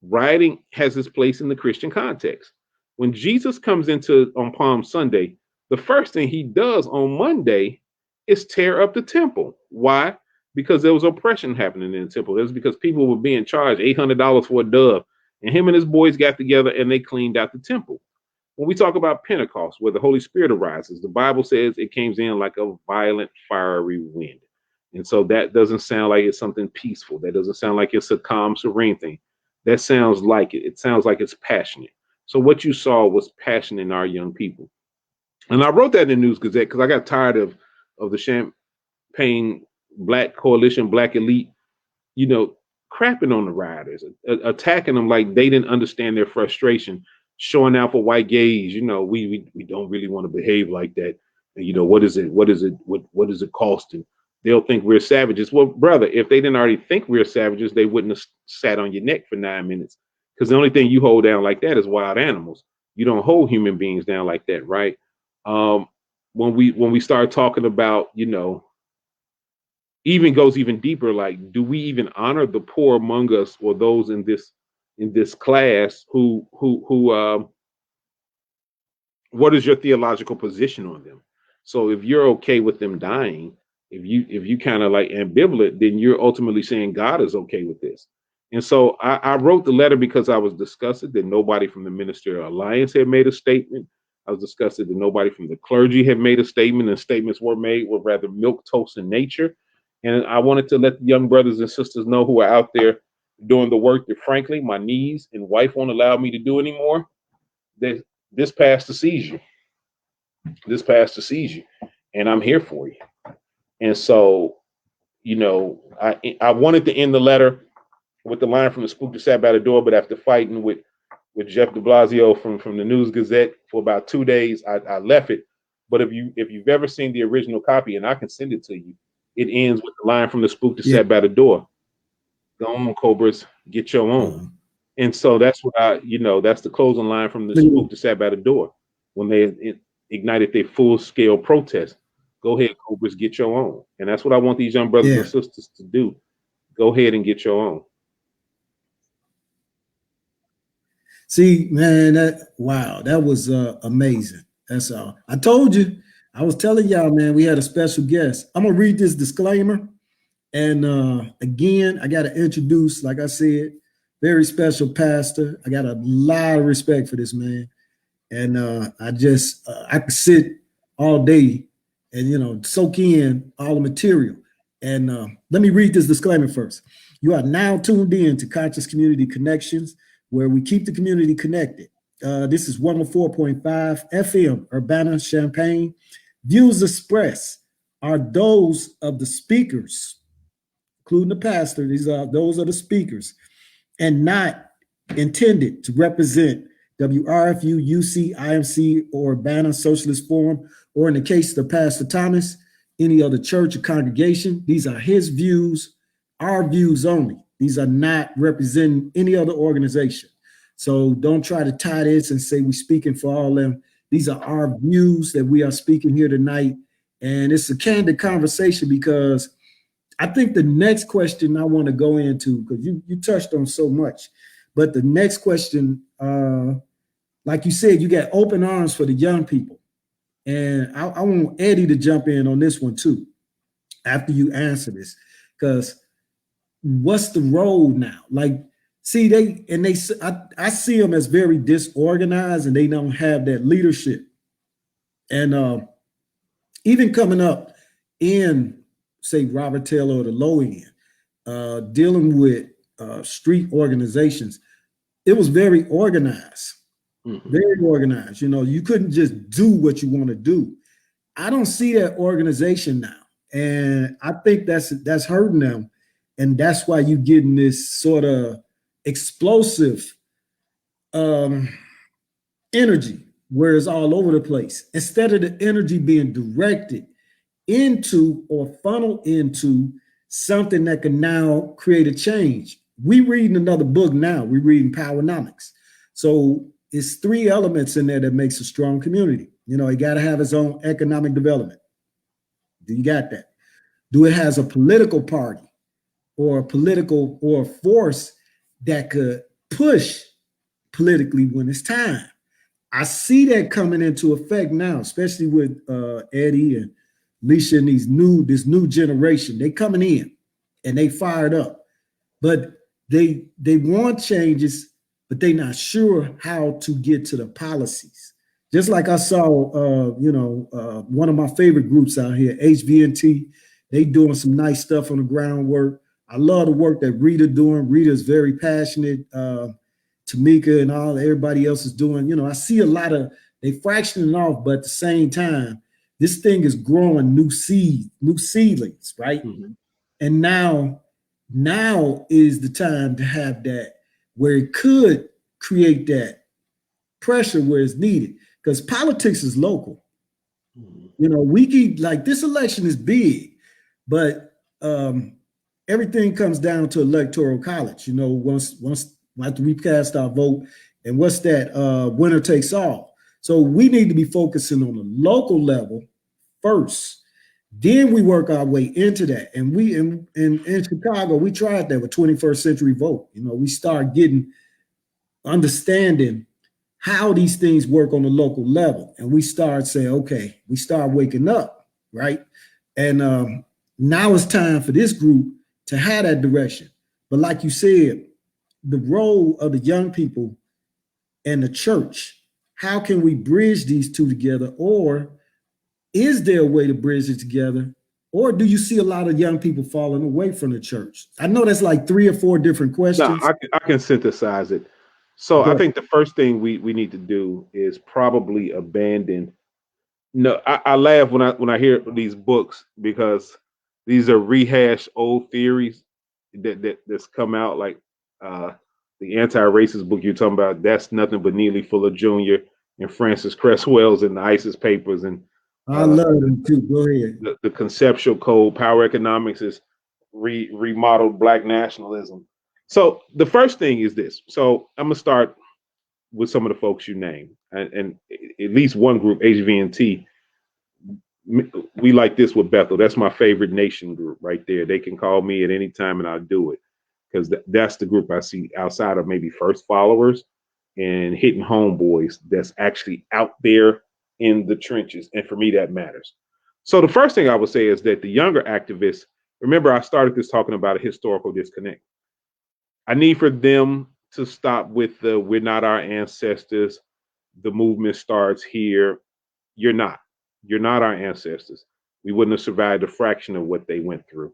rioting has its place in the Christian context. When Jesus comes into on Palm Sunday, the first thing he does on Monday is tear up the temple. Why? Because there was oppression happening in the temple. It was because people were being charged $800 for a dove, and him and his boys got together and they cleaned out the temple. When we talk about Pentecost, where the Holy Spirit arises, the Bible says it came in like a violent, fiery wind. And so that doesn't sound like it's something peaceful. That doesn't sound like it's a calm, serene thing. That sounds like it. It sounds like it's passionate. So what you saw was passion in our young people. And I wrote that in the News Gazette because I got tired of the Champagne Black Coalition, Black Elite, crapping on the rioters, attacking them like they didn't understand their frustration, showing out for white gays. We don't really want to behave like that. And, what is it costing? They'll think we're savages. Well, brother, if they didn't already think we're savages, they wouldn't have sat on your neck for 9 minutes. Because the only thing you hold down like that is wild animals. You don't hold human beings down like that, right? When we start talking about, even goes even deeper, like, do we even honor the poor among us or those in this class who what is your theological position on them? So if you're okay with them dying, if you kind of like ambivalent, then you're ultimately saying God is okay with this. And so I wrote the letter because I was disgusted that nobody from the Ministerial Alliance had made a statement. I was disgusted that nobody from the clergy had made a statement, and statements were made were rather milquetoast in nature. And I wanted to let the young brothers and sisters know who are out there doing the work that, frankly, my knees and wife won't allow me to do anymore. That this passed the seizure. This passed the seizure, and I'm here for you. And so, I wanted to end the letter with the line from the spook that sat by the door, but after fighting with Jeff de Blasio from the News Gazette for about 2 days, I left it. But if you've ever seen the original copy, and I can send it to you, it ends with the line from the spook that sat by the door. Go on, Cobras, get your own. And so that's what that's the closing line from the spook that sat by the door when they ignited their full-scale protest. Go ahead, Cobras, get your own. And that's what I want these young brothers and sisters to do. Go ahead and get your own. See, man, that was amazing. That's all. I told you, I was telling y'all, man, we had a special guest. I'm gonna read this disclaimer. And again, I got to introduce, like I said, very special pastor. I got a lot of respect for this man. And I could sit all day and, soak in all the material. And let me read this disclaimer first. You are now tuned in to Conscious Community Connections, where we keep the community connected. This is 104.5 FM, Urbana-Champaign. Views expressed are those of the speakers, including the pastor. Those are the speakers, and not intended to represent WRFU, UC, IMC, or Urbana Socialist Forum, or in the case of Pastor Thomas, any other church or congregation. These are his views, our views only. These are not representing any other organization. So don't try to tie this and say we're speaking for all of them. These are our views that we are speaking here tonight. And it's a candid conversation because I think the next question I want to go into, because you touched on so much, but the next question, like you said, you got open arms for the young people. And I want Eddie to jump in on this one too, after you answer this, because what's the role now? Like, see, I see them as very disorganized and they don't have that leadership. And even coming up in, say, Robert Taylor or the low end, dealing with street organizations, it was very organized, very organized. You couldn't just do what you want to do. I don't see that organization now. And I think that's hurting them. And that's why you're getting this sort of explosive energy where it's all over the place. Instead of the energy being directed into or funneled into something that can now create a change. We reading another book now. We're reading Powernomics. So it's 3 elements in there that makes a strong community. It got to have its own economic development. Do you got that? Do it has a political party or a political or force that could push politically when it's time? I see that coming into effect now, especially with Eddie and Alicia and this new generation. They coming in and they fired up, but they want changes, but they not sure how to get to the policies. Just like I saw, one of my favorite groups out here, HVNT, they doing some nice stuff on the groundwork. I love the work that Rita doing. Rita's very passionate. Tamika and everybody else is doing. I see a lot of they fractioning off, but at the same time, this thing is growing new seedlings, right? Mhm. And now is the time to have that where it could create that pressure where it's needed because politics is local. Mhm. We keep like this election is big, but everything comes down to electoral college. Once after we cast our vote, and what's that? Winner takes all. So we need to be focusing on the local level first. Then we work our way into that. And we in Chicago, we tried that with 21st Century Vote. We start getting understanding how these things work on the local level. And we start saying, okay, we start waking up, right? And now it's time for this group to have that direction. But like you said, the role of the young people and the church, how can we bridge these two together? Or is there a way to bridge it together? Or do you see a lot of young people falling away from the church? I know that's like 3 or 4 different No, questions. I can synthesize it. So I Go think the first thing we need to do is probably abandon. No, I laugh when I hear these books because these are rehashed old theories that's come out like uh, the anti-racist book you're talking about. That's nothing but Neely Fuller Jr. and Francis Cresswell's and the ISIS papers and I uh, love them too. Go ahead. the conceptual code. Power economics is remodeled black nationalism. So the first thing is this. So I'm gonna start with some of the folks you named, and at least one group, HVNT. We like this with Bethel. That's my favorite nation group right there. They can call me at any time and I'll do it because that's the group I see outside of maybe first followers and hitting homeboys that's actually out there in the trenches. And for me, that matters. So the first thing I would say is that the younger activists, remember I started this talking about a historical disconnect. I need for them to stop with the we're not our ancestors. The movement starts here. You're not. You're not our ancestors. We wouldn't have survived a fraction of what they went through.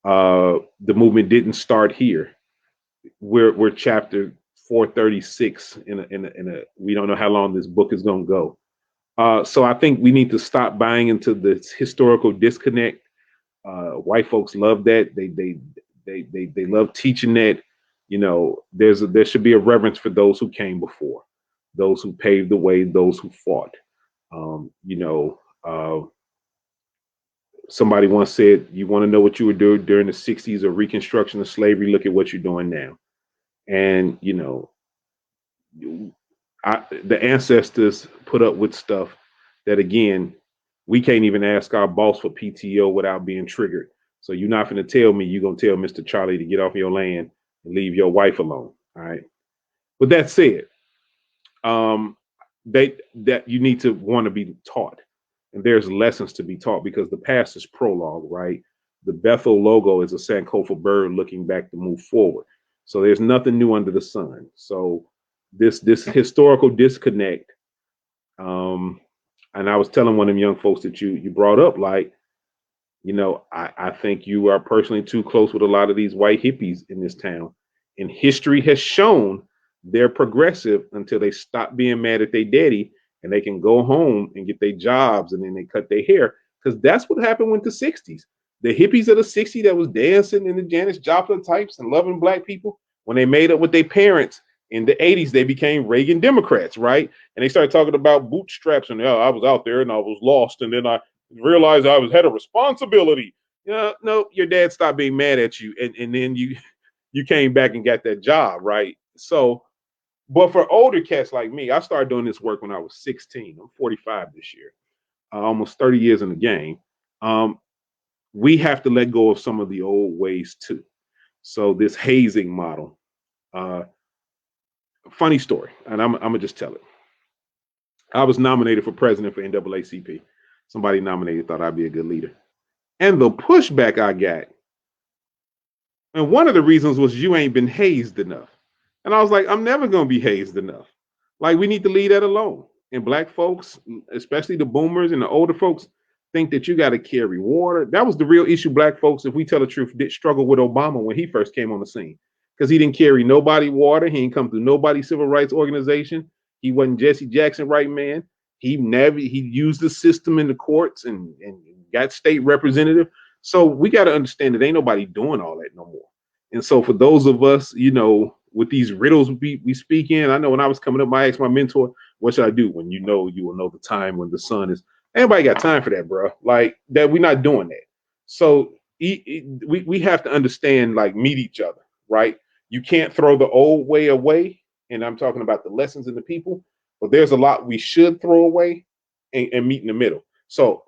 The movement didn't start here. We're chapter 436 in a we don't know how long this book is going to go. So I think we need to stop buying into this historical disconnect. White folks love that. They love teaching that. There should be a reverence for those who came before, those who paved the way, those who fought. Uh, somebody once said, "You want to know what you were doing during the '60s of Reconstruction of slavery? Look at what you're doing now." And the ancestors put up with stuff that, again, we can't even ask our boss for PTO without being triggered. So you're not going to tell me you're going to tell Mr. Charlie to get off your land and leave your wife alone. All right. With that said, um, that you need to want to be taught, and there's lessons to be taught because the past is prologue, right? The Bethel logo is a Sankofa bird looking back to move forward. So there's nothing new under the sun. So this historical disconnect, and I was telling one of them young folks that you brought up, like, I think you are personally too close with a lot of these white hippies in this town. And history has shown they're progressive until they stop being mad at their daddy and they can go home and get their jobs and then they cut their hair. Because that's what happened with the 60s. The hippies of the 60s that was dancing in the Janis Joplin types and loving black people, when they made up with their parents in the 80s, they became Reagan Democrats, right? And they started talking about bootstraps and, I was out there and I was lost. And then I realized I had a responsibility. No, your dad stopped being mad at you, and then you came back and got that job, right? So, but for older cats like me, I started doing this work when I was 16. I'm 45 this year, almost 30 years in the game. we have to let go of some of the old ways too. So this hazing model, funny story, and I'm gonna just tell it. I was nominated for president for NAACP. Somebody nominated, thought I'd be a good leader. And the pushback I got, and one of the reasons was you ain't been hazed enough. And I was like, I'm never going to be hazed enough. Like, we need to leave that alone. And black folks, especially the boomers and the older folks, think that you got to carry water. That was the real issue. Black folks, if we tell the truth, did struggle with Obama when he first came on the scene, because he didn't carry nobody water. He didn't come through nobody's civil rights organization. He wasn't Jesse Jackson right man. He used the system in the courts and got state representative. So we got to understand that ain't nobody doing all that no more. And so for those of us, with these riddles we speak in, I know when I was coming up, I asked my mentor, what should I do? When you will know the time when the sun is. Anybody got time for that, bro? Like that, we're not doing that. So we have to understand, like, meet each other, right? You can't throw the old way away. And I'm talking about the lessons and the people, but there's a lot we should throw away and meet in the middle. So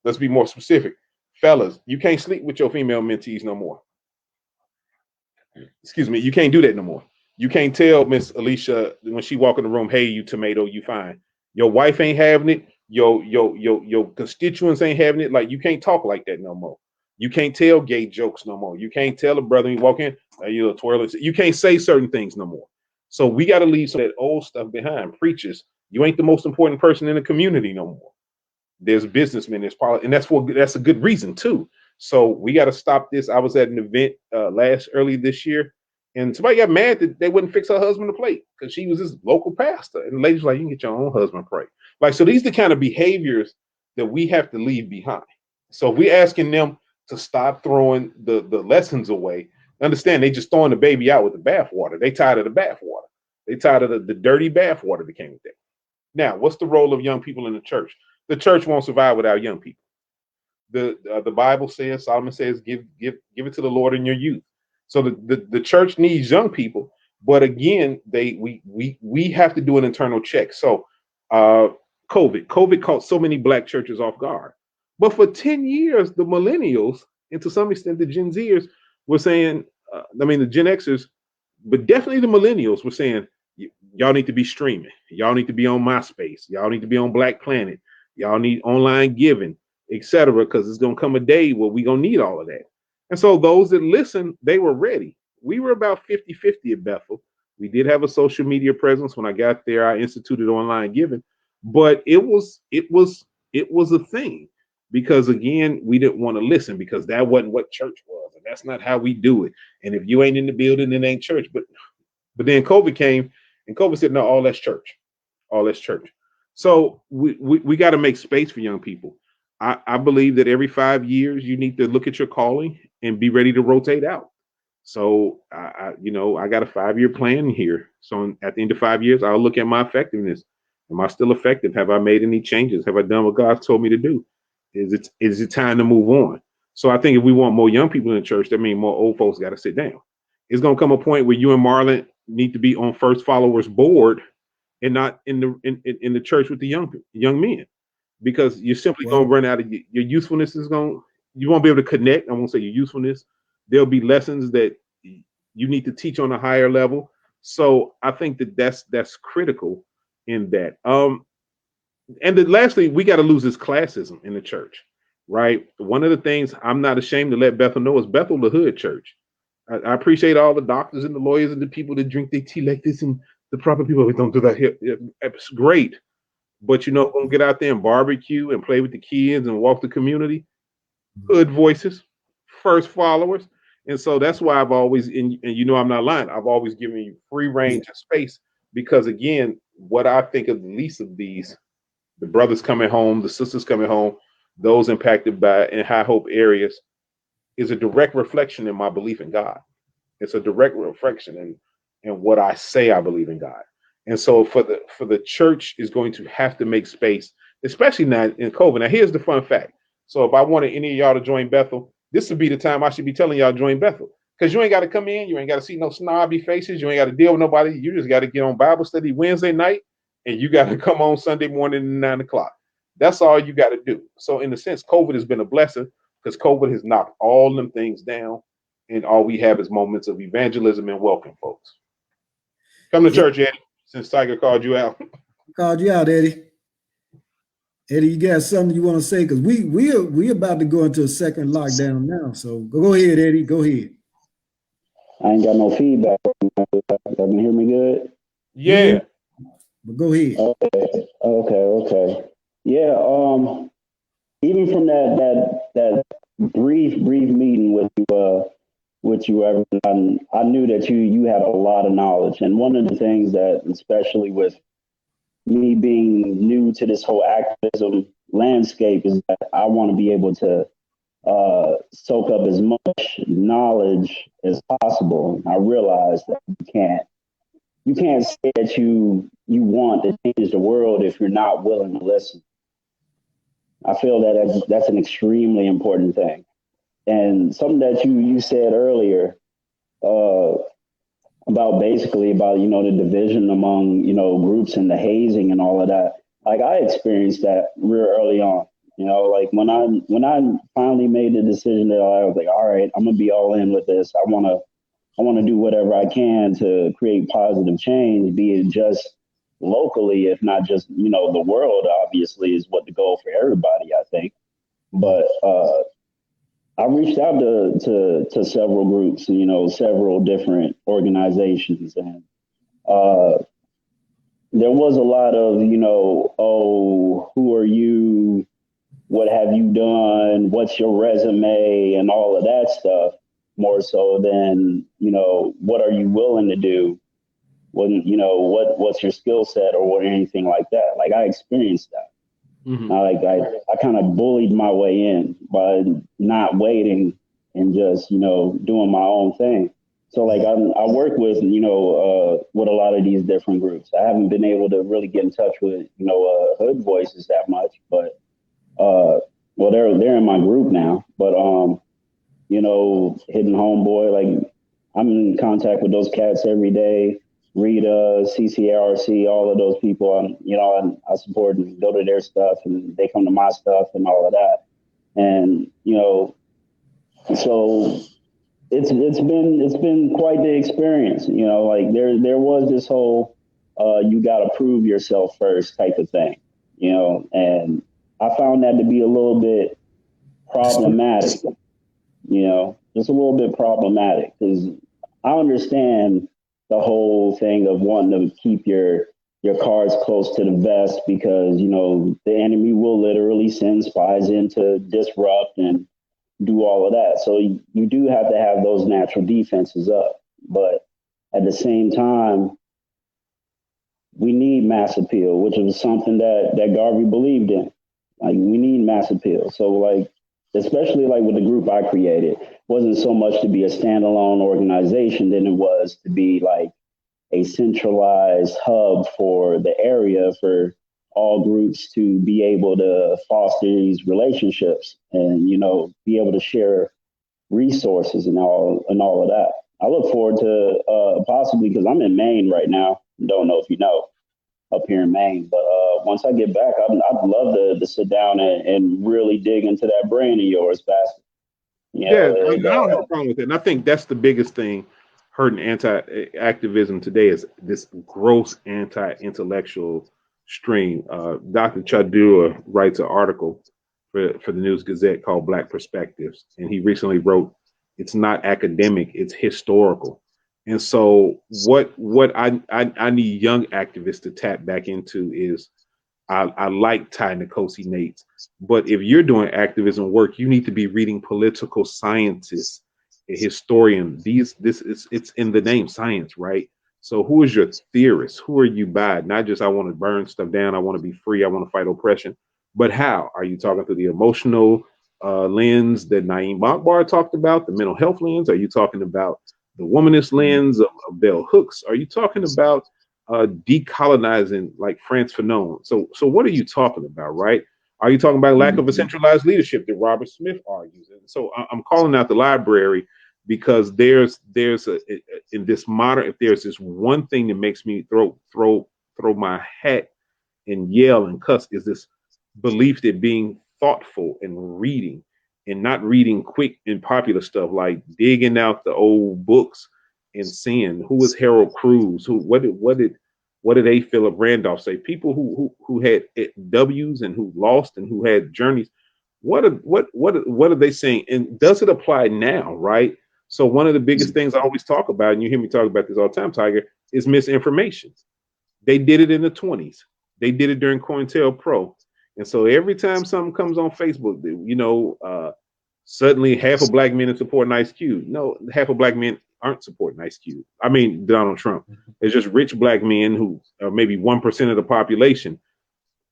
let's be more specific. Fellas, you can't sleep with your female mentees no more. Excuse me, you can't do that no more. You can't tell Miss Alicia when she walk in the room, hey, you tomato, you fine. Your wife ain't having it. Your constituents ain't having it. Like, you can't talk like that no more. You can't tell gay jokes no more. You can't tell a brother when you walk in, you twirl it. You can't say certain things no more. So we got to leave some of that old stuff behind. Preachers, you ain't the most important person in the community no more. There's businessmen, there's politics, and that's a good reason too. So we got to stop this. I was at an event early this year, and somebody got mad that they wouldn't fix her husband a plate because she was this local pastor. And the lady's like, you can get your own husband pray. Like, so these are the kind of behaviors that we have to leave behind. So we're asking them to stop throwing the lessons away. Understand, they just throwing the baby out with the bathwater. They tired of the bathwater. They tired of the dirty bathwater that came with that. Now, what's the role of young people in the church? The church won't survive without young people. The Bible says, Solomon says, give it to the Lord in your youth. So the church needs young people, but again, we have to do an internal check. So COVID caught so many black churches off guard. But for 10 years, the millennials, and to some extent the Gen Zers, were saying, the Gen Xers, but definitely the millennials were saying, y'all need to be streaming. Y'all need to be on MySpace. Y'all need to be on Black Planet. Y'all need online giving, etc. Because it's going to come a day where we're going to need all of that. And so those that listen, they were ready. We were about 50-50 at Bethel. We did have a social media presence. When I got there, I instituted online giving, but it was a thing, because again, we didn't want to listen, because that wasn't what church was, and that's not how we do it. And if you ain't in the building, it ain't church. But then COVID came, and COVID said, no, all that's church. All that's church. So we got to make space for young people. I believe that every 5 years you need to look at your calling and be ready to rotate out. So I got a 5-year plan here. So at the end of 5 years, I'll look at my effectiveness. Am I still effective? Have I made any changes? Have I done what God told me to do? Is it time to move on? So I think if we want more young people in the church, that means more old folks got to sit down. It's going to come a point where you and Marlon need to be on First Followers board and not in the church with the young men, because you're simply going to run out of your usefulness. You won't be able to connect. I won't say your usefulness. There'll be lessons that you need to teach on a higher level. So I think that's critical in that. And then lastly, we got to lose this classism in the church, right? One of the things I'm not ashamed to let Bethel know is Bethel, the hood church. I appreciate all the doctors and the lawyers and the people that drink their tea like this, and the proper people who don't do that here. It's great. But gonna get out there and barbecue and play with the kids and walk the community. Hood voices, first followers. And so that's why I've always, and I'm not lying, I've always given you free range of space, because again, what I think of the least of these, the brothers coming home, the sisters coming home, those impacted by in high hope areas, is a direct reflection in my belief in God. It's a direct reflection in what I say I believe in God. And so for the church is going to have to make space, especially now in COVID. Now, here's the fun fact. So if I wanted any of y'all to join Bethel, this would be the time I should be telling y'all join Bethel, because you ain't got to come in. You ain't got to see no snobby faces. You ain't got to deal with nobody. You just got to get on Bible study Wednesday night, and you got to come on Sunday morning at 9 o'clock. That's all you got to do. So in a sense, COVID has been a blessing. because COVID has knocked all them things down, and all we have is moments of evangelism and welcome folks. Come to church, Eddie, since TYgar called you out. Called you out, Eddie. Eddie, you got something you want to say? Because we about to go into a second lockdown now. So go ahead, Eddie. Go ahead. I ain't got no feedback. Y'all can hear me good? Yeah. But go ahead. Okay. Yeah. Even from that brief meeting with you, everyone, I knew that you had a lot of knowledge. And one of the things that, especially with me being new to this whole activism landscape, is that I want to be able to soak up as much knowledge as possible. I realized that you can't say that you want to change the world if you're not willing to listen. I feel that that's an extremely important thing. And something that you said earlier about the division among, groups and the hazing and all of that. Like, I experienced that real early on. Like when I finally made the decision that I was like, all right, I'm gonna be all in with this. I wanna do whatever I can to create positive change, be it just locally, if not just, the world, obviously, is what the goal for everybody, I think. But I reached out to several groups, several different organizations, and there was a lot of, oh, who are you? What have you done? What's your resume? And all of that stuff, more so than, what are you willing to do? When, what's your skill set or anything like that? Like, I experienced that. Mm-hmm. I kind of bullied my way in by not waiting and just, doing my own thing. So like I work with, with a lot of these different groups. I haven't been able to really get in touch with, Hood Voices that much, but well, they're in my group now. But Hidden Homeboy, like, I'm in contact with those cats every day. Rita, CCRC, all of those people, I support and go to their stuff, and they come to my stuff and all of that. And, so it's been quite the experience, like there was this whole, you got to prove yourself first type of thing, and I found that to be a little bit problematic, just a little bit problematic, because I understand the whole thing of wanting to keep your cards close to the vest, because, the enemy will literally send spies in to disrupt and do all of that. So you do have to have those natural defenses up. But at the same time, we need mass appeal, which was something that Garvey believed in. Like, we need mass appeal. So, like, especially like with the group I created, wasn't so much to be a standalone organization than it was to be like a centralized hub for the area for all groups to be able to foster these relationships and, be able to share resources and all of that. I look forward to possibly, because I'm in Maine right now. Don't know if you know, up here in Maine. But once I get back, I'd love to sit down and really dig into that brain of yours, Pastor. Yeah, I don't have a problem with it. And I think that's the biggest thing hurting anti-activism today is this gross anti-intellectual stream. Dr. Chadua writes an article for the News Gazette called Black Perspectives. And he recently wrote, it's not academic, it's historical. And so what I need young activists to tap back into is, I like Ty Nikosi Nates, but if you're doing activism work, you need to be reading political scientists, a historian. It's in the name, science, right? So who is your theorist? Who are you by? Not just, I want to burn stuff down, I want to be free, I want to fight oppression, but how? Are you talking through the emotional lens that Naeem Akbar talked about, the mental health lens? Are you talking about the womanist lens of Bell Hooks? Are you talking about decolonizing like Frantz Fanon? So what are you talking about, right? Are you talking about lack of a centralized leadership that Robert Smith argues? And so I'm calling out the library because there's in this modern, if there's this one thing that makes me throw my hat and yell and cuss, is this belief that being thoughtful and reading and not reading quick and popular stuff, like digging out the old books and seeing who was Harold Cruz, what did A. Philip Randolph say? People who had W's and who lost and who had journeys. What are they saying? And does it apply now? Right. So one of the biggest things I always talk about, and you hear me talk about this all the time, TYgar, is misinformation. They did it in the 20s. They did it during COINTELPRO. And so every time something comes on Facebook, suddenly half of black men are supporting Ice Cube. No, half of black men aren't supporting Ice Cube. I mean, Donald Trump. It's just rich black men who are maybe 1% of the population.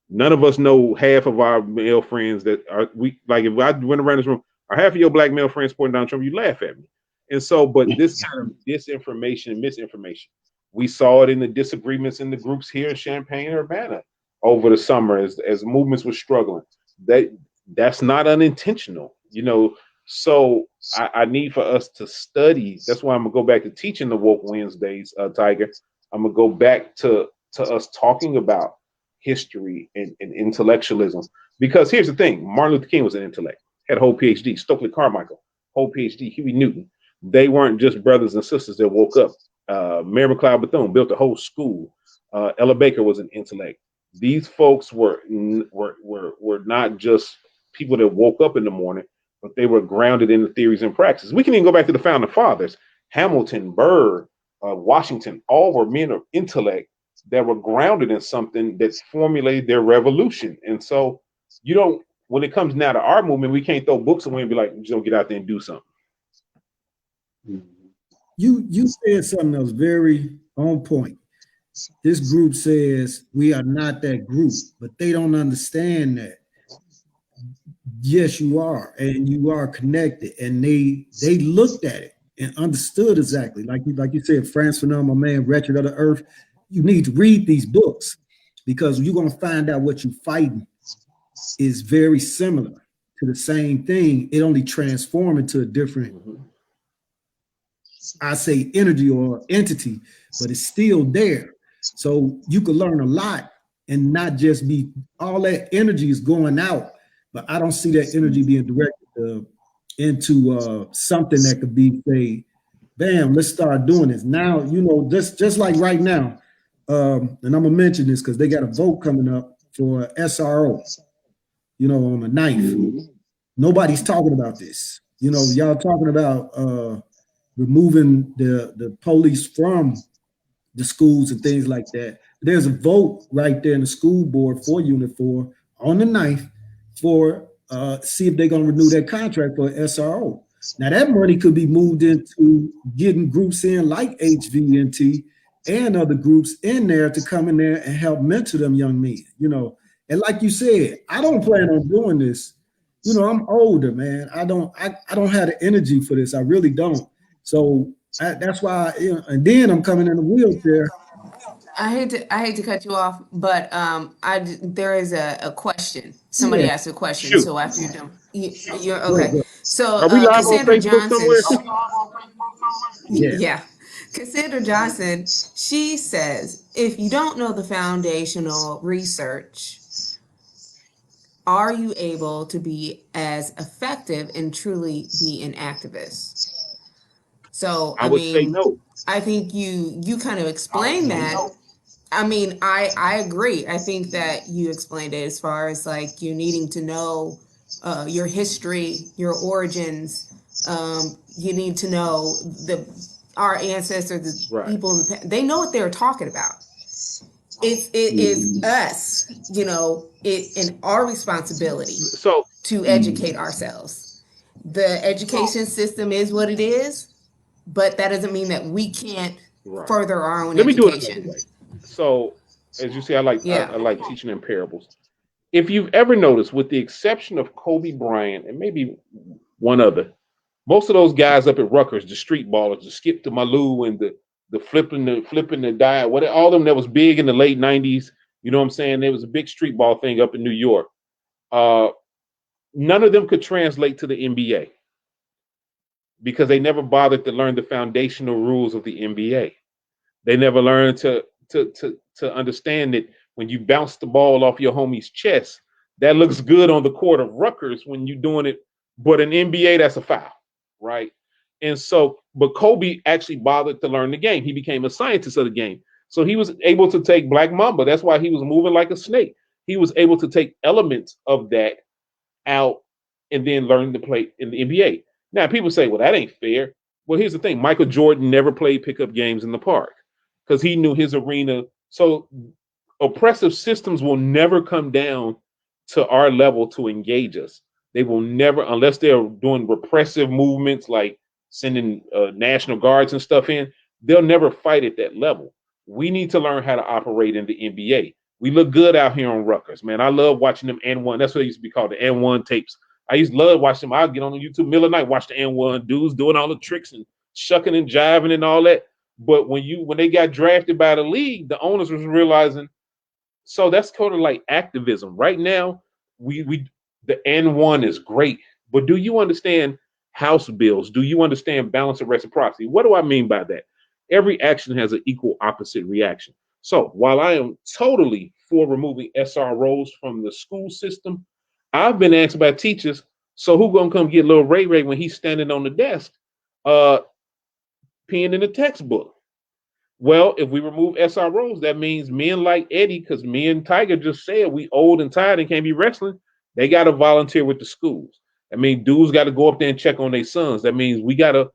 None of us know half of our male friends that are like if I went around this room, are half of your black male friends supporting Donald Trump, you laugh at me. And so, but this kind of disinformation and misinformation, we saw it in the disagreements in the groups here in Champaign, Urbana over the summer as movements were struggling. That's not unintentional, So I need for us to study. That's why I'm gonna go back to teaching the Woke Wednesdays, TYgar. I'm gonna go back to us talking about history and intellectualism. Because here's the thing: Martin Luther King was an intellect, had a whole PhD. Stokely Carmichael, whole PhD. Huey Newton. They weren't just brothers and sisters that woke up. Mary McLeod Bethune built a whole school. Ella Baker was an intellect. These folks were not just people that woke up in the morning, but they were grounded in the theories and practices. We can even go back to the founding fathers: Hamilton, Burr, Washington. All were men of intellect that were grounded in something that formulated their revolution. And so when it comes now to our movement, we can't throw books away and be like, just don't get out there and do something. You said something that was very on point. This group says we are not that group, but they don't understand that. Yes, you are, and you are connected. And they looked at it and understood exactly, like you said, Frantz Fanon, my man, Wretched of the Earth. You need to read these books because you're gonna find out what you're fighting is very similar to the same thing. It only transforms into a different, I say, energy or entity, but it's still there. So you can learn a lot and not just be all that energy is going out, but I don't see that energy being directed into something that could be, say, bam, let's start doing this now. Just like right now, and I'm gonna mention this because they got a vote coming up for SRO. On the 9th. Nobody's talking about this. Y'all talking about removing the police from the schools and things like that. There's a vote right there in the school board for Unit 4 on the 9th for see if they're going to renew their contract for SRO. Now that money could be moved into getting groups in like HVNT and other groups in there to come in there and help mentor them young men. And like you said, I don't plan on doing this. I'm older, man. I don't have the energy for this. I really don't. So that's why, and then I'm coming in a wheelchair. I hate to cut you off, but there is a question. Somebody Yeah. asked a question. Shoot. So after you're done, you're Go okay. ahead. So Are we live on Cassandra Facebook Johnson, somewhere? Yeah. yeah, Cassandra Johnson, she says, if you don't know the foundational research, are you able to be as effective and truly be an activist? So I would say no. I think you kind of explained that. I mean, I agree. I think that you explained it as far as like you needing to know your history, your origins. You need to know our ancestors, the Right. people in the past. They know what they're talking about. It is us, in our responsibility So to educate ourselves. The education system is what it is, but that doesn't mean that we can't right. further our own Let me do it another education. way. So as you see, I like Yeah. teaching in parables. If you've ever noticed, with the exception of Kobe Bryant and maybe one other, most of those guys up at Rutgers, the street ballers, the Skip to Malou and the flipping the diet, all of them that was big in the late 90s, you know what I'm saying? There was a big street ball thing up in New York. None of them could translate to the NBA because they never bothered to learn the foundational rules of the NBA. They never learned to understand that when you bounce the ball off your homie's chest, that looks good on the court of Rutgers when you're doing it But in NBA, that's a foul, right? And so, but Kobe actually bothered to learn the game. He became a scientist of the game. So he was able to take Black Mamba. That's why he was moving like a snake. He was able to take elements of that out and then learn to play in the NBA. Now, people say, well, that ain't fair. Well, here's the thing. Michael Jordan never played pickup games in the park because he knew his arena. So oppressive systems will never come down to our level to engage us. They will never, unless they're doing repressive movements like sending National Guards and stuff in, they'll never fight at that level. We need to learn how to operate in the NBA. We look good out here on Rutgers, man. I love watching them N1. That's what it used to be called, the N1 tapes. I used to love watching them. I'll get on the YouTube middle of the night, watch the N1 dudes doing all the tricks and shucking and jiving and all that. But when they got drafted by the league, the owners was realizing, so that's kind of like activism. Right now, we the N1 is great, but do you understand house bills? Do you understand balance of reciprocity? What do I mean by that? Every action has an equal opposite reaction. So while I am totally for removing SROs from the school system, I've been asked by teachers, so who gonna come get little Ray Ray when he's standing on the desk, peeing in the textbook? Well, if we remove SROs, that means men like Eddie, because me and TYgar just said we old and tired and can't be wrestling. They got to volunteer with the schools. I mean, dudes got to go up there and check on their sons. That means we gotta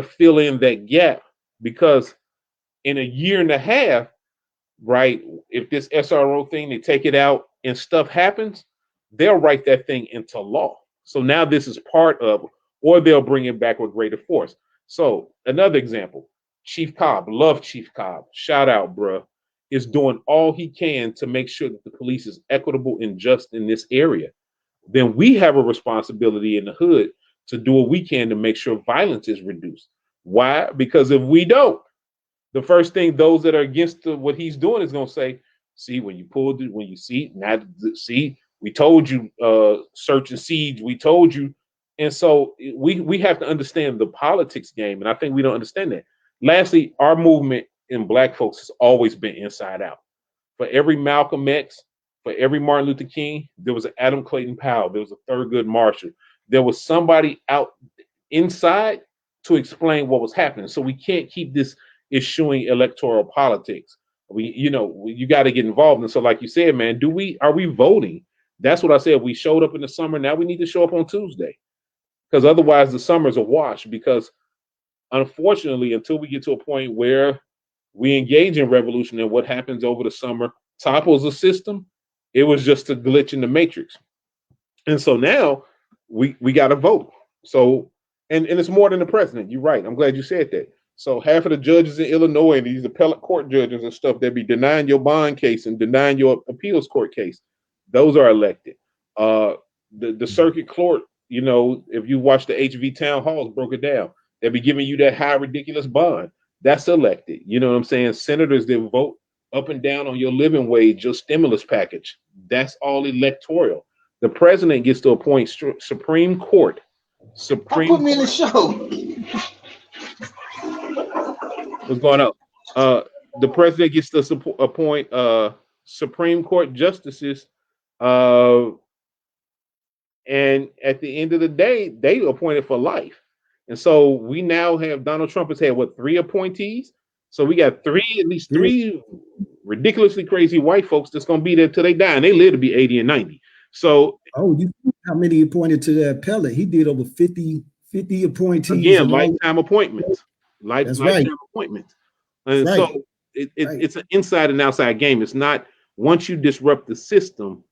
fill in that gap, because in a year and a half, right? If this SRO thing, they take it out and stuff happens, they'll write that thing into law. So now this is part of, or they'll bring it back with greater force. So another example, Chief Cobb, love Chief Cobb, shout out, bruh, is doing all he can to make sure that the police is equitable and just in this area. Then we have a responsibility in the hood to do what we can to make sure violence is reduced. Why? Because if we don't, the first thing those that are against what he's doing is going to say, see, when you pulled it, when you see, not see, we told you, search and siege, we told you. And so we have to understand the politics game. And I think we don't understand that. Lastly, our movement in Black folks has always been inside out. For every Malcolm X, for every Martin Luther King, there was an Adam Clayton Powell, there was a Thurgood Marshall. There was somebody out inside to explain what was happening. So we can't keep this issuing electoral politics. You got to get involved. And so, like you said, man, are we voting? That's what I said. We showed up in the summer. Now we need to show up on Tuesday, because otherwise the summer's a wash. Because unfortunately, until we get to a point where we engage in revolution, and what happens over the summer topples the system, it was just a glitch in the matrix. And so now we got to vote. So, and it's more than the president. You're right. I'm glad you said that. So half of the judges in Illinois, and these appellate court judges and stuff, that be denying your bond case and denying your appeals court case, those are elected. The circuit court, if you watch the HV town halls, broke it down, they'll be giving you that high ridiculous bond. That's elected. You know what I'm saying? Senators that vote up and down on your living wage, your stimulus package, that's all electoral. The president gets to appoint Supreme Court. Put me in the show. What's going on? The president gets to appoint Supreme Court justices, and at the end of the day, they appointed for life. And so we now have, Donald Trump has had 3 appointees. So we got at least three ridiculously crazy white folks that's going to be there till they die, and they live to be 80 and 90. So, you know how many appointed to the appellate? He did over 50 appointees. Again, lifetime appointments. Lifetime appointments. And right. So it's an inside and outside game. It's not, once you disrupt the system,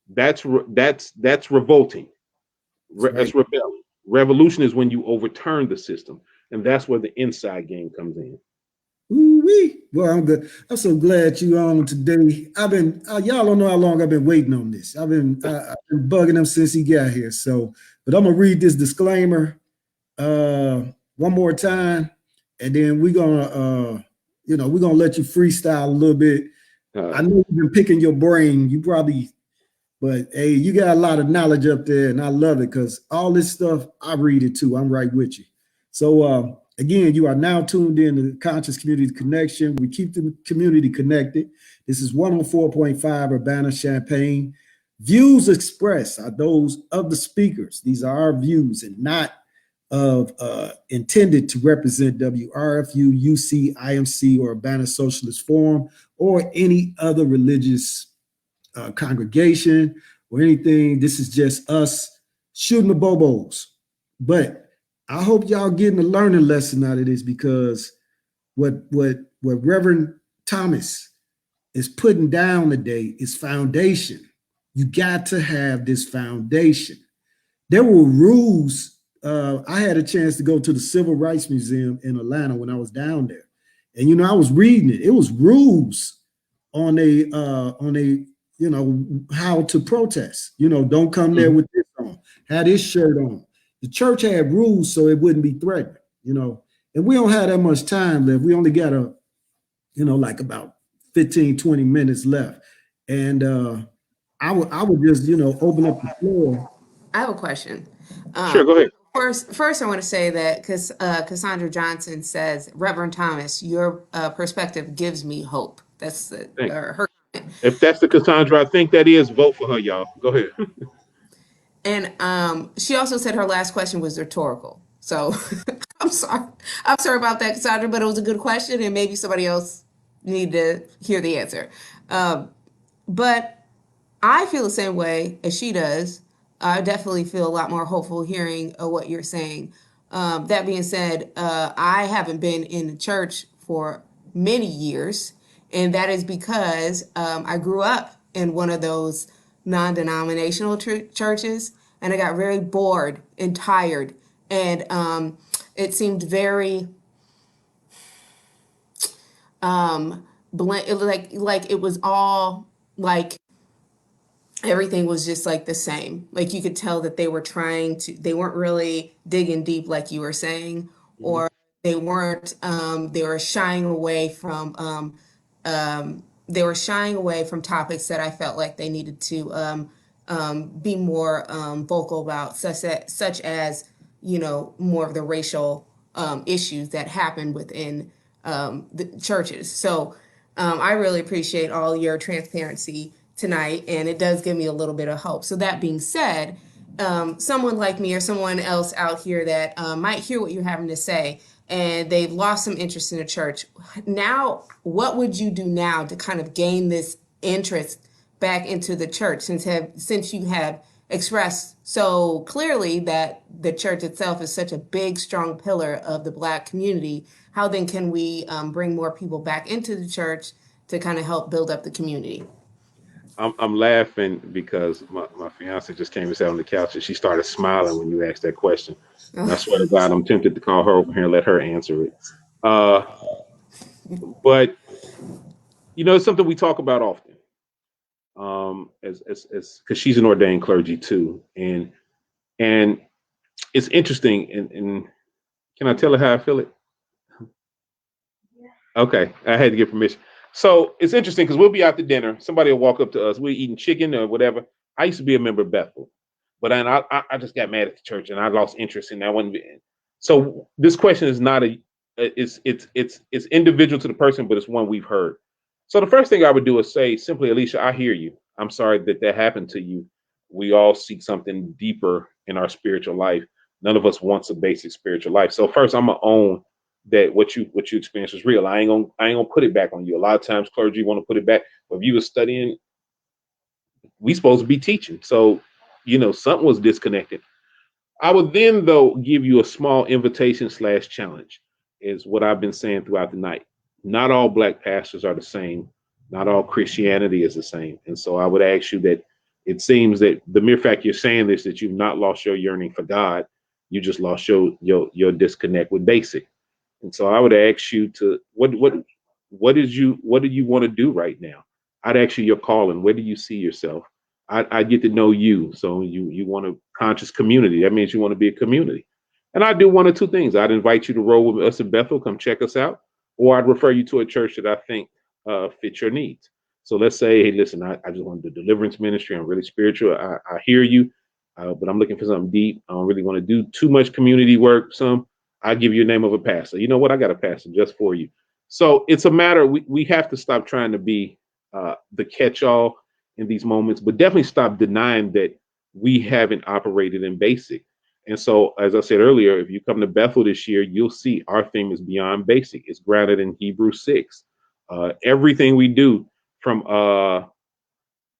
that's revolting. That's rebellion. Revolution is when you overturn the system, and that's where the inside game comes in. Ooh-wee. Well, I'm good. I'm so glad you on today. I've been y'all don't know how long I've been waiting on this. I've been bugging him since he got here. So, but I'm gonna read this disclaimer one more time, and then we're gonna let you freestyle a little bit. I know you've been picking your brain. But hey, you got a lot of knowledge up there, and I love it, because all this stuff, I read it too. I'm right with you. So again, you are now tuned in to the Conscious Community Connection. We keep the community connected. This is 104.5 Urbana-Champaign. Views expressed are those of the speakers. These are our views and not of intended to represent WRFU, UC, IMC, or Urbana Socialist Forum, or any other religious congregation or anything. This is just us shooting the bobos. But I hope y'all getting a learning lesson out of this, because what Reverend Thomas is putting down today is foundation. You got to have this foundation. There were rules. I had a chance to go to the Civil Rights Museum in Atlanta when I was down there, and I was reading it. It was rules on a how to protest. Don't come there with this on. Had this shirt on. The church had rules so it wouldn't be threatened. And we don't have that much time left. We only got like about 15, 20 minutes left, and I would just open up the floor. I have a question. Sure, go ahead. First, I want to say that because Cassandra Johnson says, Reverend Thomas, your perspective gives me hope. That's her comment. If that's the Cassandra I think that is, vote for her, y'all. Go ahead. And she also said her last question was rhetorical. So I'm sorry. I'm sorry about that, Cassandra, but it was a good question, and maybe somebody else need to hear the answer. But I feel the same way as she does. I definitely feel a lot more hopeful hearing what you're saying. That being said, I haven't been in the church for many years, and that is because I grew up in one of those non-denominational churches, and I got very bored and tired, and it seemed very like it was all like everything was just like the same. Like you could tell that they weren't really digging deep, like you were saying, or they weren't, they were shying away from, topics that I felt like they needed to be more vocal about, such as, more of the racial issues that happen within the churches. So I really appreciate all your transparency tonight, and it does give me a little bit of hope. So that being said, someone like me or someone else out here that might hear what you're having to say and they've lost some interest in the church, now what would you do now to kind of gain this interest back into the church, since you have expressed so clearly that the church itself is such a big, strong pillar of the Black community? How then can we bring more people back into the church to kind of help build up the community? I'm laughing because my fiance just came and sat on the couch and she started smiling when you asked that question. And I swear to God, I'm tempted to call her over here and let her answer it. But it's something we talk about often. As because she's an ordained clergy too, and it's interesting. And can I tell her how I feel it? Okay, I had to get permission. So it's interesting because we'll be out to dinner. Somebody will walk up to us. We're eating chicken or whatever. I used to be a member of Bethel, but then I just got mad at the church and I lost interest in that one. So this question is not it's individual to the person, but it's one we've heard. So the first thing I would do is say simply, Alicia, I hear you. I'm sorry that happened to you. We all seek something deeper in our spiritual life. None of us wants a basic spiritual life. So first, I'm gonna own that what you experienced was real. I ain't gonna put it back on you. A lot of times clergy want to put it back. But if you were studying, we supposed to be teaching. So, something was disconnected. I would then though give you a small invitation / challenge, is what I've been saying throughout the night. Not all Black pastors are the same. Not all Christianity is the same. And so I would ask you that it seems that the mere fact you're saying this, that you've not lost your yearning for God, you just lost your disconnect with basic. And so I would ask you to what do you want to do right now? I'd ask you your calling. Where do you see yourself? I get to know you. So you want a conscious community. That means you want to be a community. And I do one or two things. I'd invite you to roll with us in Bethel, come check us out, or I'd refer you to a church that I think fits your needs. So let's say, hey, listen, I just want to do deliverance ministry. I'm really spiritual. I hear you, but I'm looking for something deep. I don't really want to do too much community work. I give you a name of a pastor. You know what? I got a pastor just for you. So it's a matter. We have to stop trying to be the catch-all in these moments, but definitely stop denying that we haven't operated in basic. And so, as I said earlier, if you come to Bethel this year, you'll see our theme is beyond basic. It's grounded in Hebrews 6. Everything we do from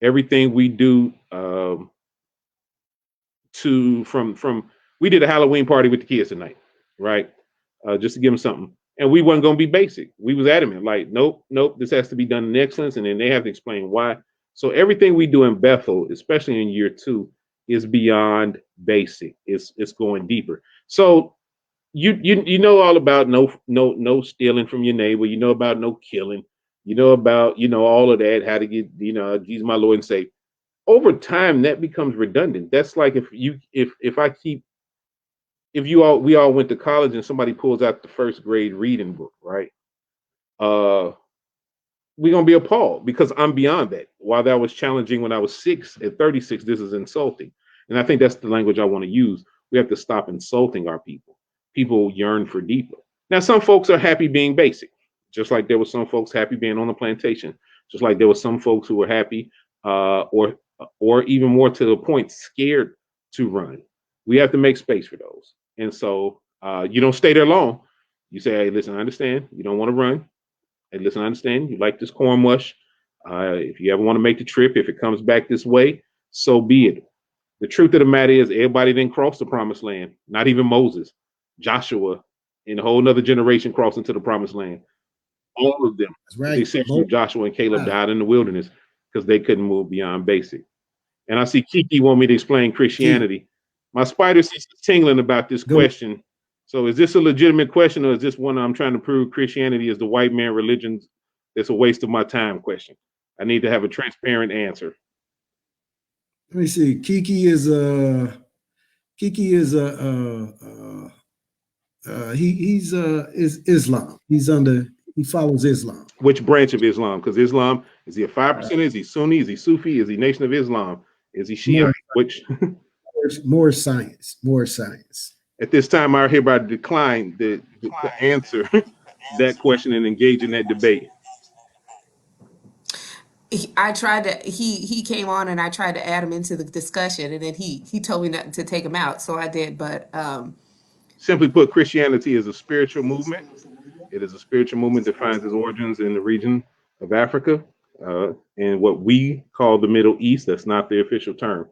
everything we do from we did a Halloween party with the kids tonight, right? Just to give them something. And we wasn't going to be basic. We was adamant, like, nope, this has to be done in excellence. And then they have to explain why. So everything we do in Bethel, especially in year 2, is beyond basic. It's going deeper. So you know all about no stealing from your neighbor. You know about no killing. You know about all of that. How to get Jesus my Lord and Savior. Over time, that becomes redundant. That's like if we all went to college and somebody pulls out the first grade reading book, right? We're gonna be appalled because I'm beyond that. While that was challenging when I was 6, at 36, this is insulting. And I think that's the language I want to use. We have to stop insulting our people. People yearn for deeper. Now, some folks are happy being basic, just like there were some folks happy being on the plantation, just like there were some folks who were happy or even more to the point, scared to run. We have to make space for those. And so you don't stay there long. You say, hey, listen, I understand. You don't want to run. Hey, listen, I understand. You like this corn mush. If you ever want to make the trip, if it comes back this way, so be it. The truth of the matter is everybody didn't cross the promised land. Not even Moses, Joshua, and a whole nother generation crossed into the promised land. All of them, That's right. except for Joshua and Caleb, died in the wilderness because they couldn't move beyond basic. And I see Kee-Kee want me to explain Christianity. My spider sense is tingling about this question. So is this a legitimate question, or is this one I'm trying to prove Christianity is the white man religion that's a waste of my time question? I need to have a transparent answer. Let me see. Kee-Kee is Islam. He follows Islam. Which branch of Islam? Because Islam, is he a 5%? Is he Sunni? Is he Sufi? Is he Nation of Islam? Is he Shia? Which more science. At this time, I hereby decline to answer that question and engage in that debate. He came on and I tried to add him into the discussion, and then he told me not to take him out, so I did. But simply put, Christianity is a spiritual movement. It is a spiritual movement that finds its origins in the region of Africa and what we call the Middle East. That's not the official term.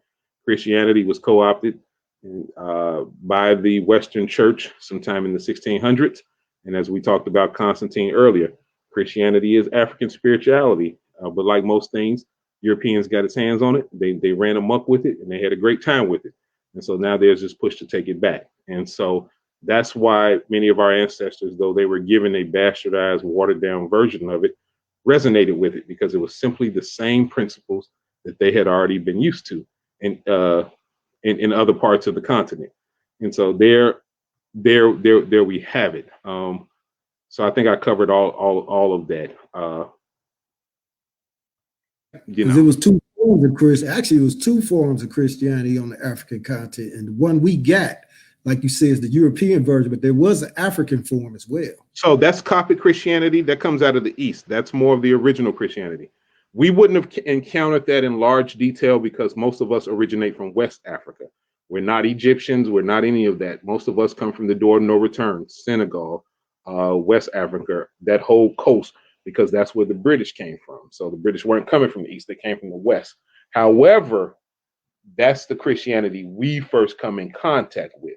Christianity was co-opted by the Western Church sometime in the 1600s. And as we talked about Constantine earlier, Christianity is African spirituality. But like most things, Europeans got its hands on it. They ran amok with it, and they had a great time with it. And so now there's this push to take it back. And so that's why many of our ancestors, though they were given a bastardized, watered down version of it, resonated with it because it was simply the same principles that they had already been used to in other parts of the continent. And so there we have it. So I think I covered all of that. Because it was two forms of Christianity. Actually, it was two forms of Christianity on the African continent, and the one we got, like you said, is the European version, but there was an African form as well. So that's Coptic Christianity that comes out of the East. That's more of the original Christianity. We wouldn't have encountered that in large detail because most of us originate from West Africa. We're not Egyptians. We're not any of that. Most of us come from the door of no return, Senegal, West Africa, that whole coast, because that's where the British came from. So the British weren't coming from the East. They came from the West. However, that's the Christianity we first come in contact with.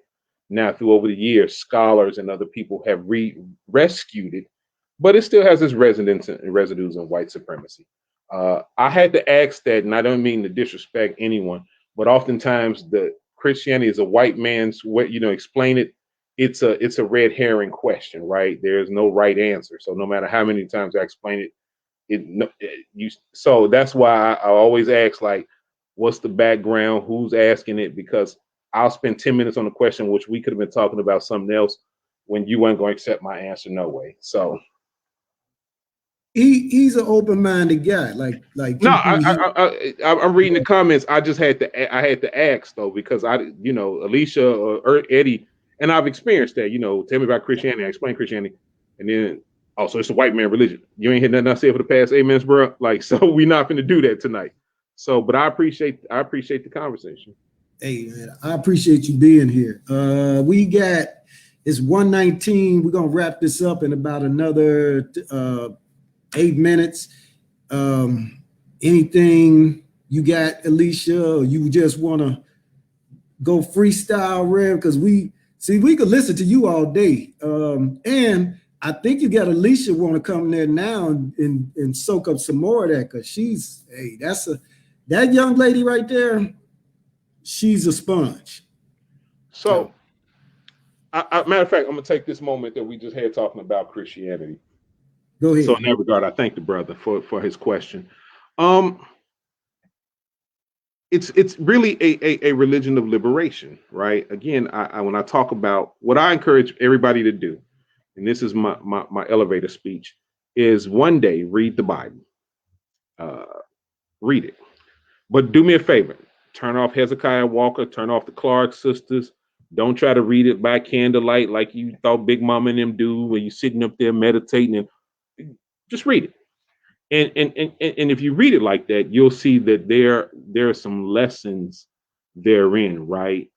Now, through over the years, scholars and other people have rescued it, but it still has its residues in white supremacy. I had to ask that, and I don't mean to disrespect anyone, but oftentimes the Christianity is a white man's way, explain it. It's a red herring question, right? There's no right answer. So no matter how many times I explain it, so that's why I always ask, like, what's the background? Who's asking it? Because I'll spend 10 minutes on a question, which we could have been talking about something else when you weren't going to accept my answer. No way. So he's an open-minded guy. Like no, I'm reading the comments. I had to ask though, because Alicia or Eddie, and I've experienced that, tell me about Christianity. I explain Christianity. And then also it's a white man religion. You ain't heard nothing I said for the past 8 minutes, bro. Like, so we're not going to do that tonight. So, but I appreciate the conversation. Hey, man, I appreciate you being here. It's 1:19. We're gonna wrap this up in about another 8 minutes. Anything you got, Alicia, or you just want to go freestyle, Rev? Because we could listen to you all day. And I think you got Alicia want to come there now and soak up some more of that, because that young lady right there, she's a sponge. So, matter of fact, I'm gonna take this moment that we just had talking about Christianity. Go ahead. So in that regard, I thank the brother for his question. It's really a religion of liberation, right? Again, when I talk about what I encourage everybody to do, and this is my elevator speech, is one day read the Bible, read it, but do me a favor, turn off Hezekiah Walker, turn off the Clark sisters. Don't try to read it by candlelight like you thought Big Mama and them do, where you sitting up there meditating, and just read it. And if you read it like that, you'll see that there are some lessons therein, right?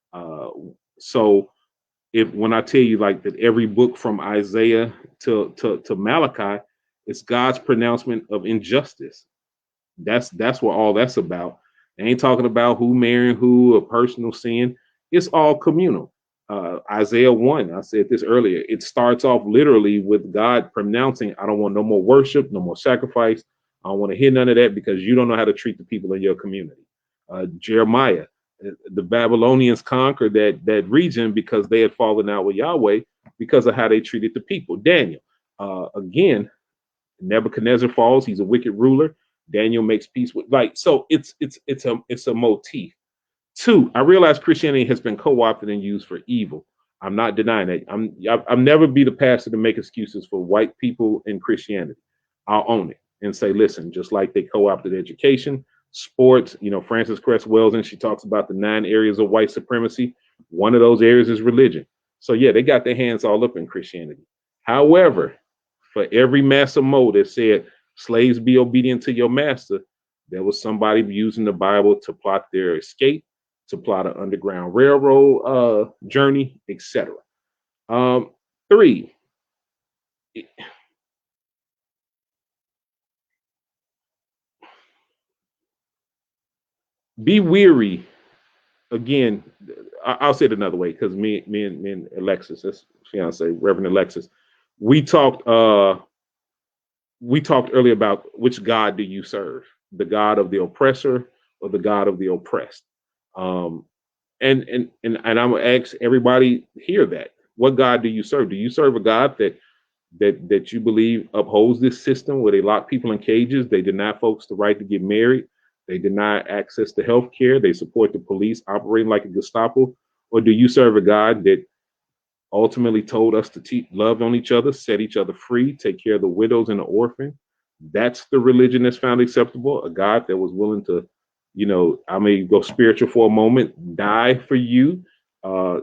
So when I tell you like that, every book from Isaiah to Malachi, it's God's pronouncement of injustice. That's what all that's about. They ain't talking about who marrying who or personal sin. It's all communal. Isaiah 1, I said this earlier, it starts off literally with God pronouncing, I don't want no more worship, no more sacrifice. I don't want to hear none of that because you don't know how to treat the people in your community. Jeremiah, the Babylonians conquered that region because they had fallen out with Yahweh because of how they treated the people. Daniel, again, Nebuchadnezzar falls. He's a wicked ruler. Daniel makes peace with, like, so it's a motif. Two, I realize Christianity has been co-opted and used for evil. I'm not denying that. I'll never be the pastor to make excuses for white people in Christianity. I'll own it and say, listen, just like they co-opted education, sports, Frances Cress Wells, and she talks about the 9 areas of white supremacy. One of those areas is religion. So yeah, they got their hands all up in Christianity. However, for every master mode that said slaves be obedient to your master, there was somebody using the Bible to plot their escape, to plot an underground railroad journey, etc. 3, be weary. Again, I'll say it another way because me and Alexis, that's fiance, Reverend Alexis, we talked earlier about which God do you serve, the God of the oppressor or the God of the oppressed. And I'm gonna ask everybody here that, what God do you serve? Do you serve a God that you believe upholds this system where they lock people in cages, they deny folks the right to get married, they deny access to health care, they support the police operating like a Gestapo? Or do you serve a God that ultimately told us to love on each other, set each other free, take care of the widows and the orphan? That's the religion that's found acceptable. A God that was willing to, I may go spiritual for a moment, die for you,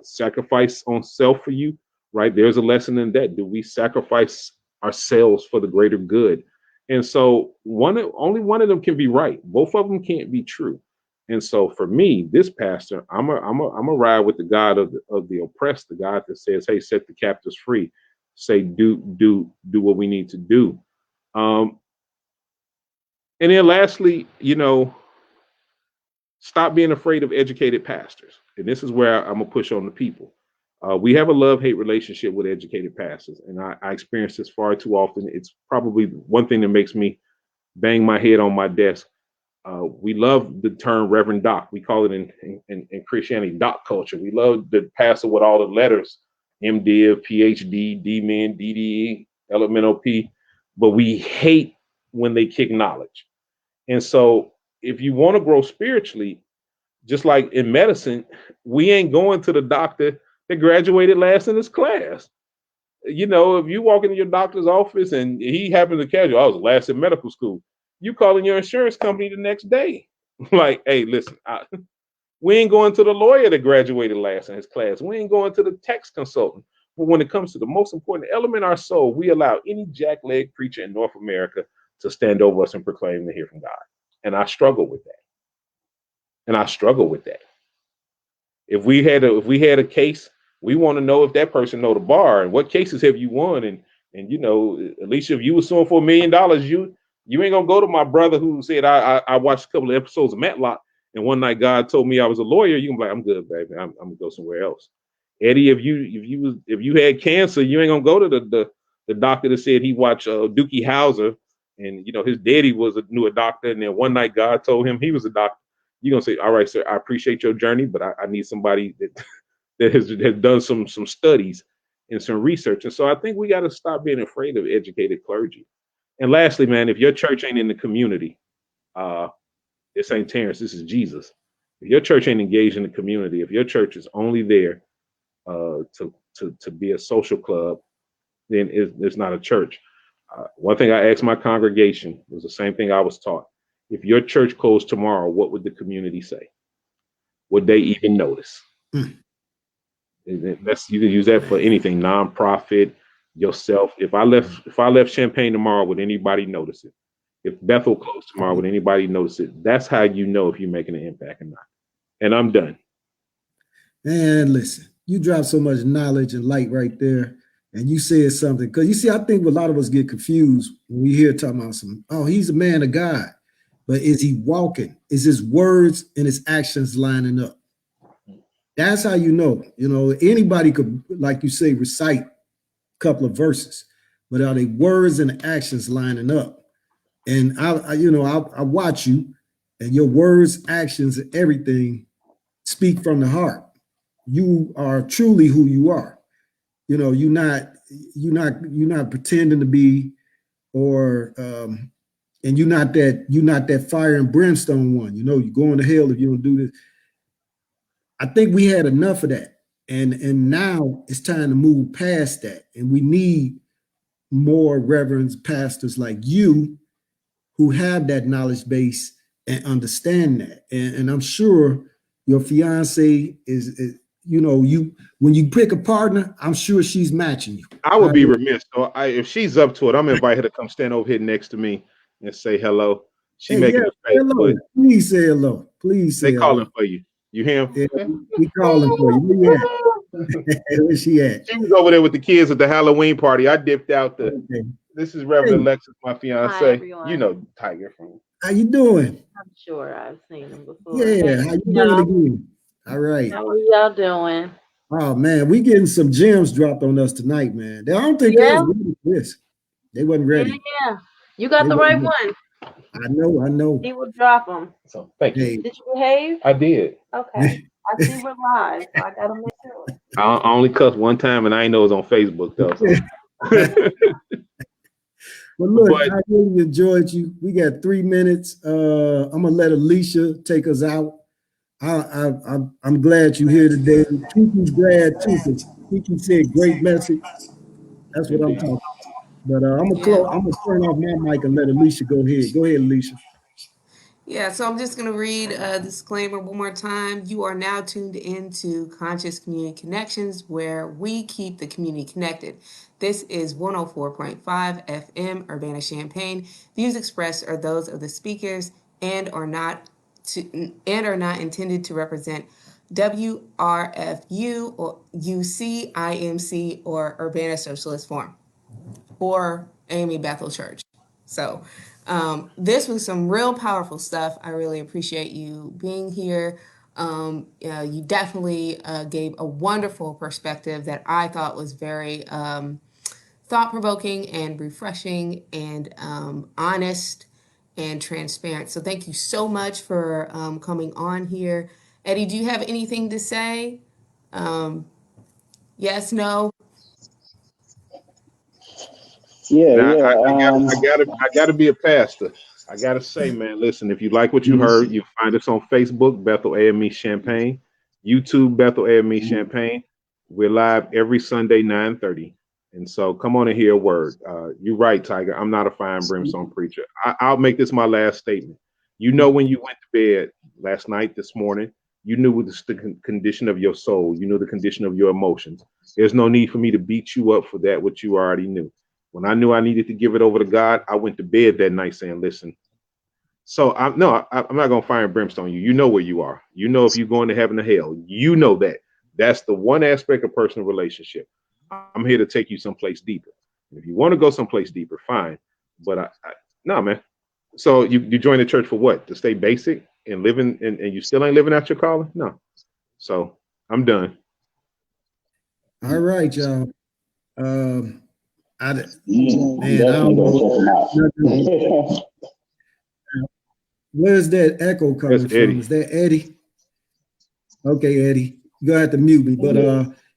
sacrifice on self for you, right? There's a lesson in that. Do we sacrifice ourselves for the greater good? And so only one of them can be right. Both of them can't be true. And so for me, this pastor, I'm a ride with the God of the oppressed, the God that says, hey, set the captives free. Say, do what we need to do. And then lastly, stop being afraid of educated pastors. And this is where I'm gonna push on the people. We have a love-hate relationship with educated pastors, and I experience this far too often. It's probably one thing that makes me bang my head on my desk. We love the term Reverend Doc. We call it in Christianity Doc culture. We love the pastor with all the letters, MDiv, PhD, D-Min, DDE, LMNOP, but we hate when they kick knowledge. And so if you want to grow spiritually, just like in medicine, we ain't going to the doctor that graduated last in his class. If you walk into your doctor's office and he happens to catch you, I was last in medical school, you calling your insurance company the next day. Like, hey, listen, we ain't going to the lawyer that graduated last in his class. We ain't going to the tax consultant. But when it comes to the most important element, our soul, we allow any jackleg preacher in North America to stand over us and proclaim to hear from God. And I struggle with that. And I struggle with that. If we had a case, we want to know if that person know the bar and what cases have you won. And you know, Alicia, if you were suing for $1 million, you ain't gonna go to my brother who said I watched a couple of episodes of Matlock and one night God told me I was a lawyer. You can be like, I'm good, baby. I'm gonna go somewhere else. Eddie, if you had cancer, you ain't gonna go to the doctor that said he watched Dookie Howser and you know his daddy knew a doctor, and then one night God told him he was a doctor. You're gonna say, all right, sir, I appreciate your journey, but I need somebody that has done some studies and some research. And so I think we got to stop being afraid of educated clergy. And lastly, man, if your church ain't in the community, this ain't Terrence, this is Jesus. If your church ain't engaged in the community, if your church is only there to be a social club, then it's not a church. One thing I asked my congregation was the same thing I was taught. If your church closed tomorrow, what would the community say? Would they even notice? You can use that for anything, nonprofit, yourself. If I left Champaign tomorrow, would anybody notice it? If Bethel closed tomorrow, would anybody notice it? That's how you know if you're making an impact or not. And I'm done. Man, listen, you dropped so much knowledge and light right there. And you said something, because you see, I think a lot of us get confused when we hear talking about he's a man of God. But is he walking? Is his words and his actions lining up? That's how you know. You know, anybody could, like you say, recite a couple of verses, but are they words and actions lining up? And I watch you, and your words, actions, and everything speak from the heart. You are truly who you are. You know, you're not pretending to be, or and you're not that fire and brimstone one. You know, you're going to hell if you don't do this. I think we had enough of that, and now it's time to move past that, and we need more reverends, pastors like you who have that knowledge base and understand that. And I'm sure your fiance is when you pick a partner, I'm sure she's matching you. I would be remiss. So if she's up to it, I'm gonna invite her to come stand over here next to me and say hello. She making a face, hello. Please say hello. Please say they calling for you. You hear him? Yeah, we calling for you. Where you at? Where's she at? She was over there with the kids at the Halloween party. I dipped out the. Okay. This is Reverend Alexis, my fiance. Hi, everyone. You know TYgar from. How you doing? I'm sure I've seen them before. Yeah, Hey, how you doing again? All right. how are y'all doing? Oh man, we getting some gems dropped on us tonight, man. I don't think they was ready for this. They wasn't ready. Yeah. You got the right one. I know. He will drop them. So thank you. Hey. Did you behave? I did. Okay. I see we're live, so I gotta make sure. I only cussed one time, and I ain't know it was on Facebook though. So. Well, look, I really enjoyed you. We got 3 minutes. I'm gonna let Alicia take us out. I'm glad you're here today. Kee-Kee's glad too, because Kee-Kee said great message. That's what I'm talking about. But I'm gonna turn off my mic and let Alicia go ahead. Go ahead, Alicia. Yeah, so I'm just going to read a disclaimer one more time. You are now tuned into Conscious Community Connections, where we keep the community connected. This is 104.5 FM, Urbana-Champaign. Views expressed are those of the speakers and are not intended to represent WRFU or UC, IMC, or Urbana Socialist Forum, or Amy Bethel Church. So this was some real powerful stuff. I really appreciate you being here. You definitely gave a wonderful perspective that I thought was very thought-provoking and refreshing and honest and transparent. So thank you so much for coming on here. Eddie, do you have anything to say? Yes, no? I gotta be a pastor. I gotta say, man, listen, if you like what you heard, you find us on Facebook, Bethel AME Champaign, YouTube, Bethel AME Champaign. We're live every Sunday, 9:30. And so come on and hear a word. You're right, TYgar. I'm not a fire and brimstone preacher. I'll make this my last statement. You know, when you went to bed last night, this morning, you knew the condition of your soul. You knew the condition of your emotions. There's no need for me to beat you up for that, what you already knew. When I knew I needed to give it over to God, I went to bed that night saying, listen, So I'm not gonna fire and brimstone you. You know where you are. You know if you're going to heaven or hell. You know that. That's the one aspect of personal relationship. I'm here to take you someplace deeper. If you want to go someplace deeper, fine. But no, man. So you join the church for what? To stay basic and living, and you still ain't living out your calling? No. So I'm done. All right, y'all. I You man, I definitely don't go know. check them out. Where's that echo coming That's Eddie. from? Is that Eddie? Okay, Eddie, you're gonna have to mute me. But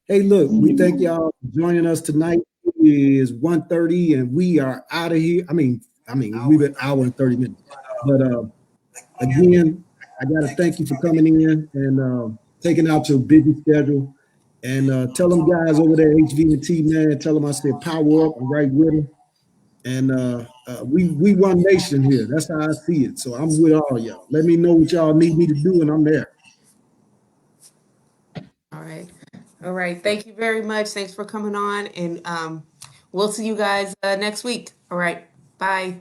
hey, look, we thank y'all for joining us tonight. It is 1:30 and we are out of here. I mean, we've been an hour and 30 minutes. But again, I gotta thank you for coming in and taking out your busy schedule. And tell them guys over there, HV&T, man, tell them I said power up. I'm right with them. And we one nation here. That's how I see it. So I'm with all y'all. Let me know what y'all need me to do, and I'm there. All right. All right. Thank you very much. Thanks for coming on. And we'll see you guys next week. All right. Bye.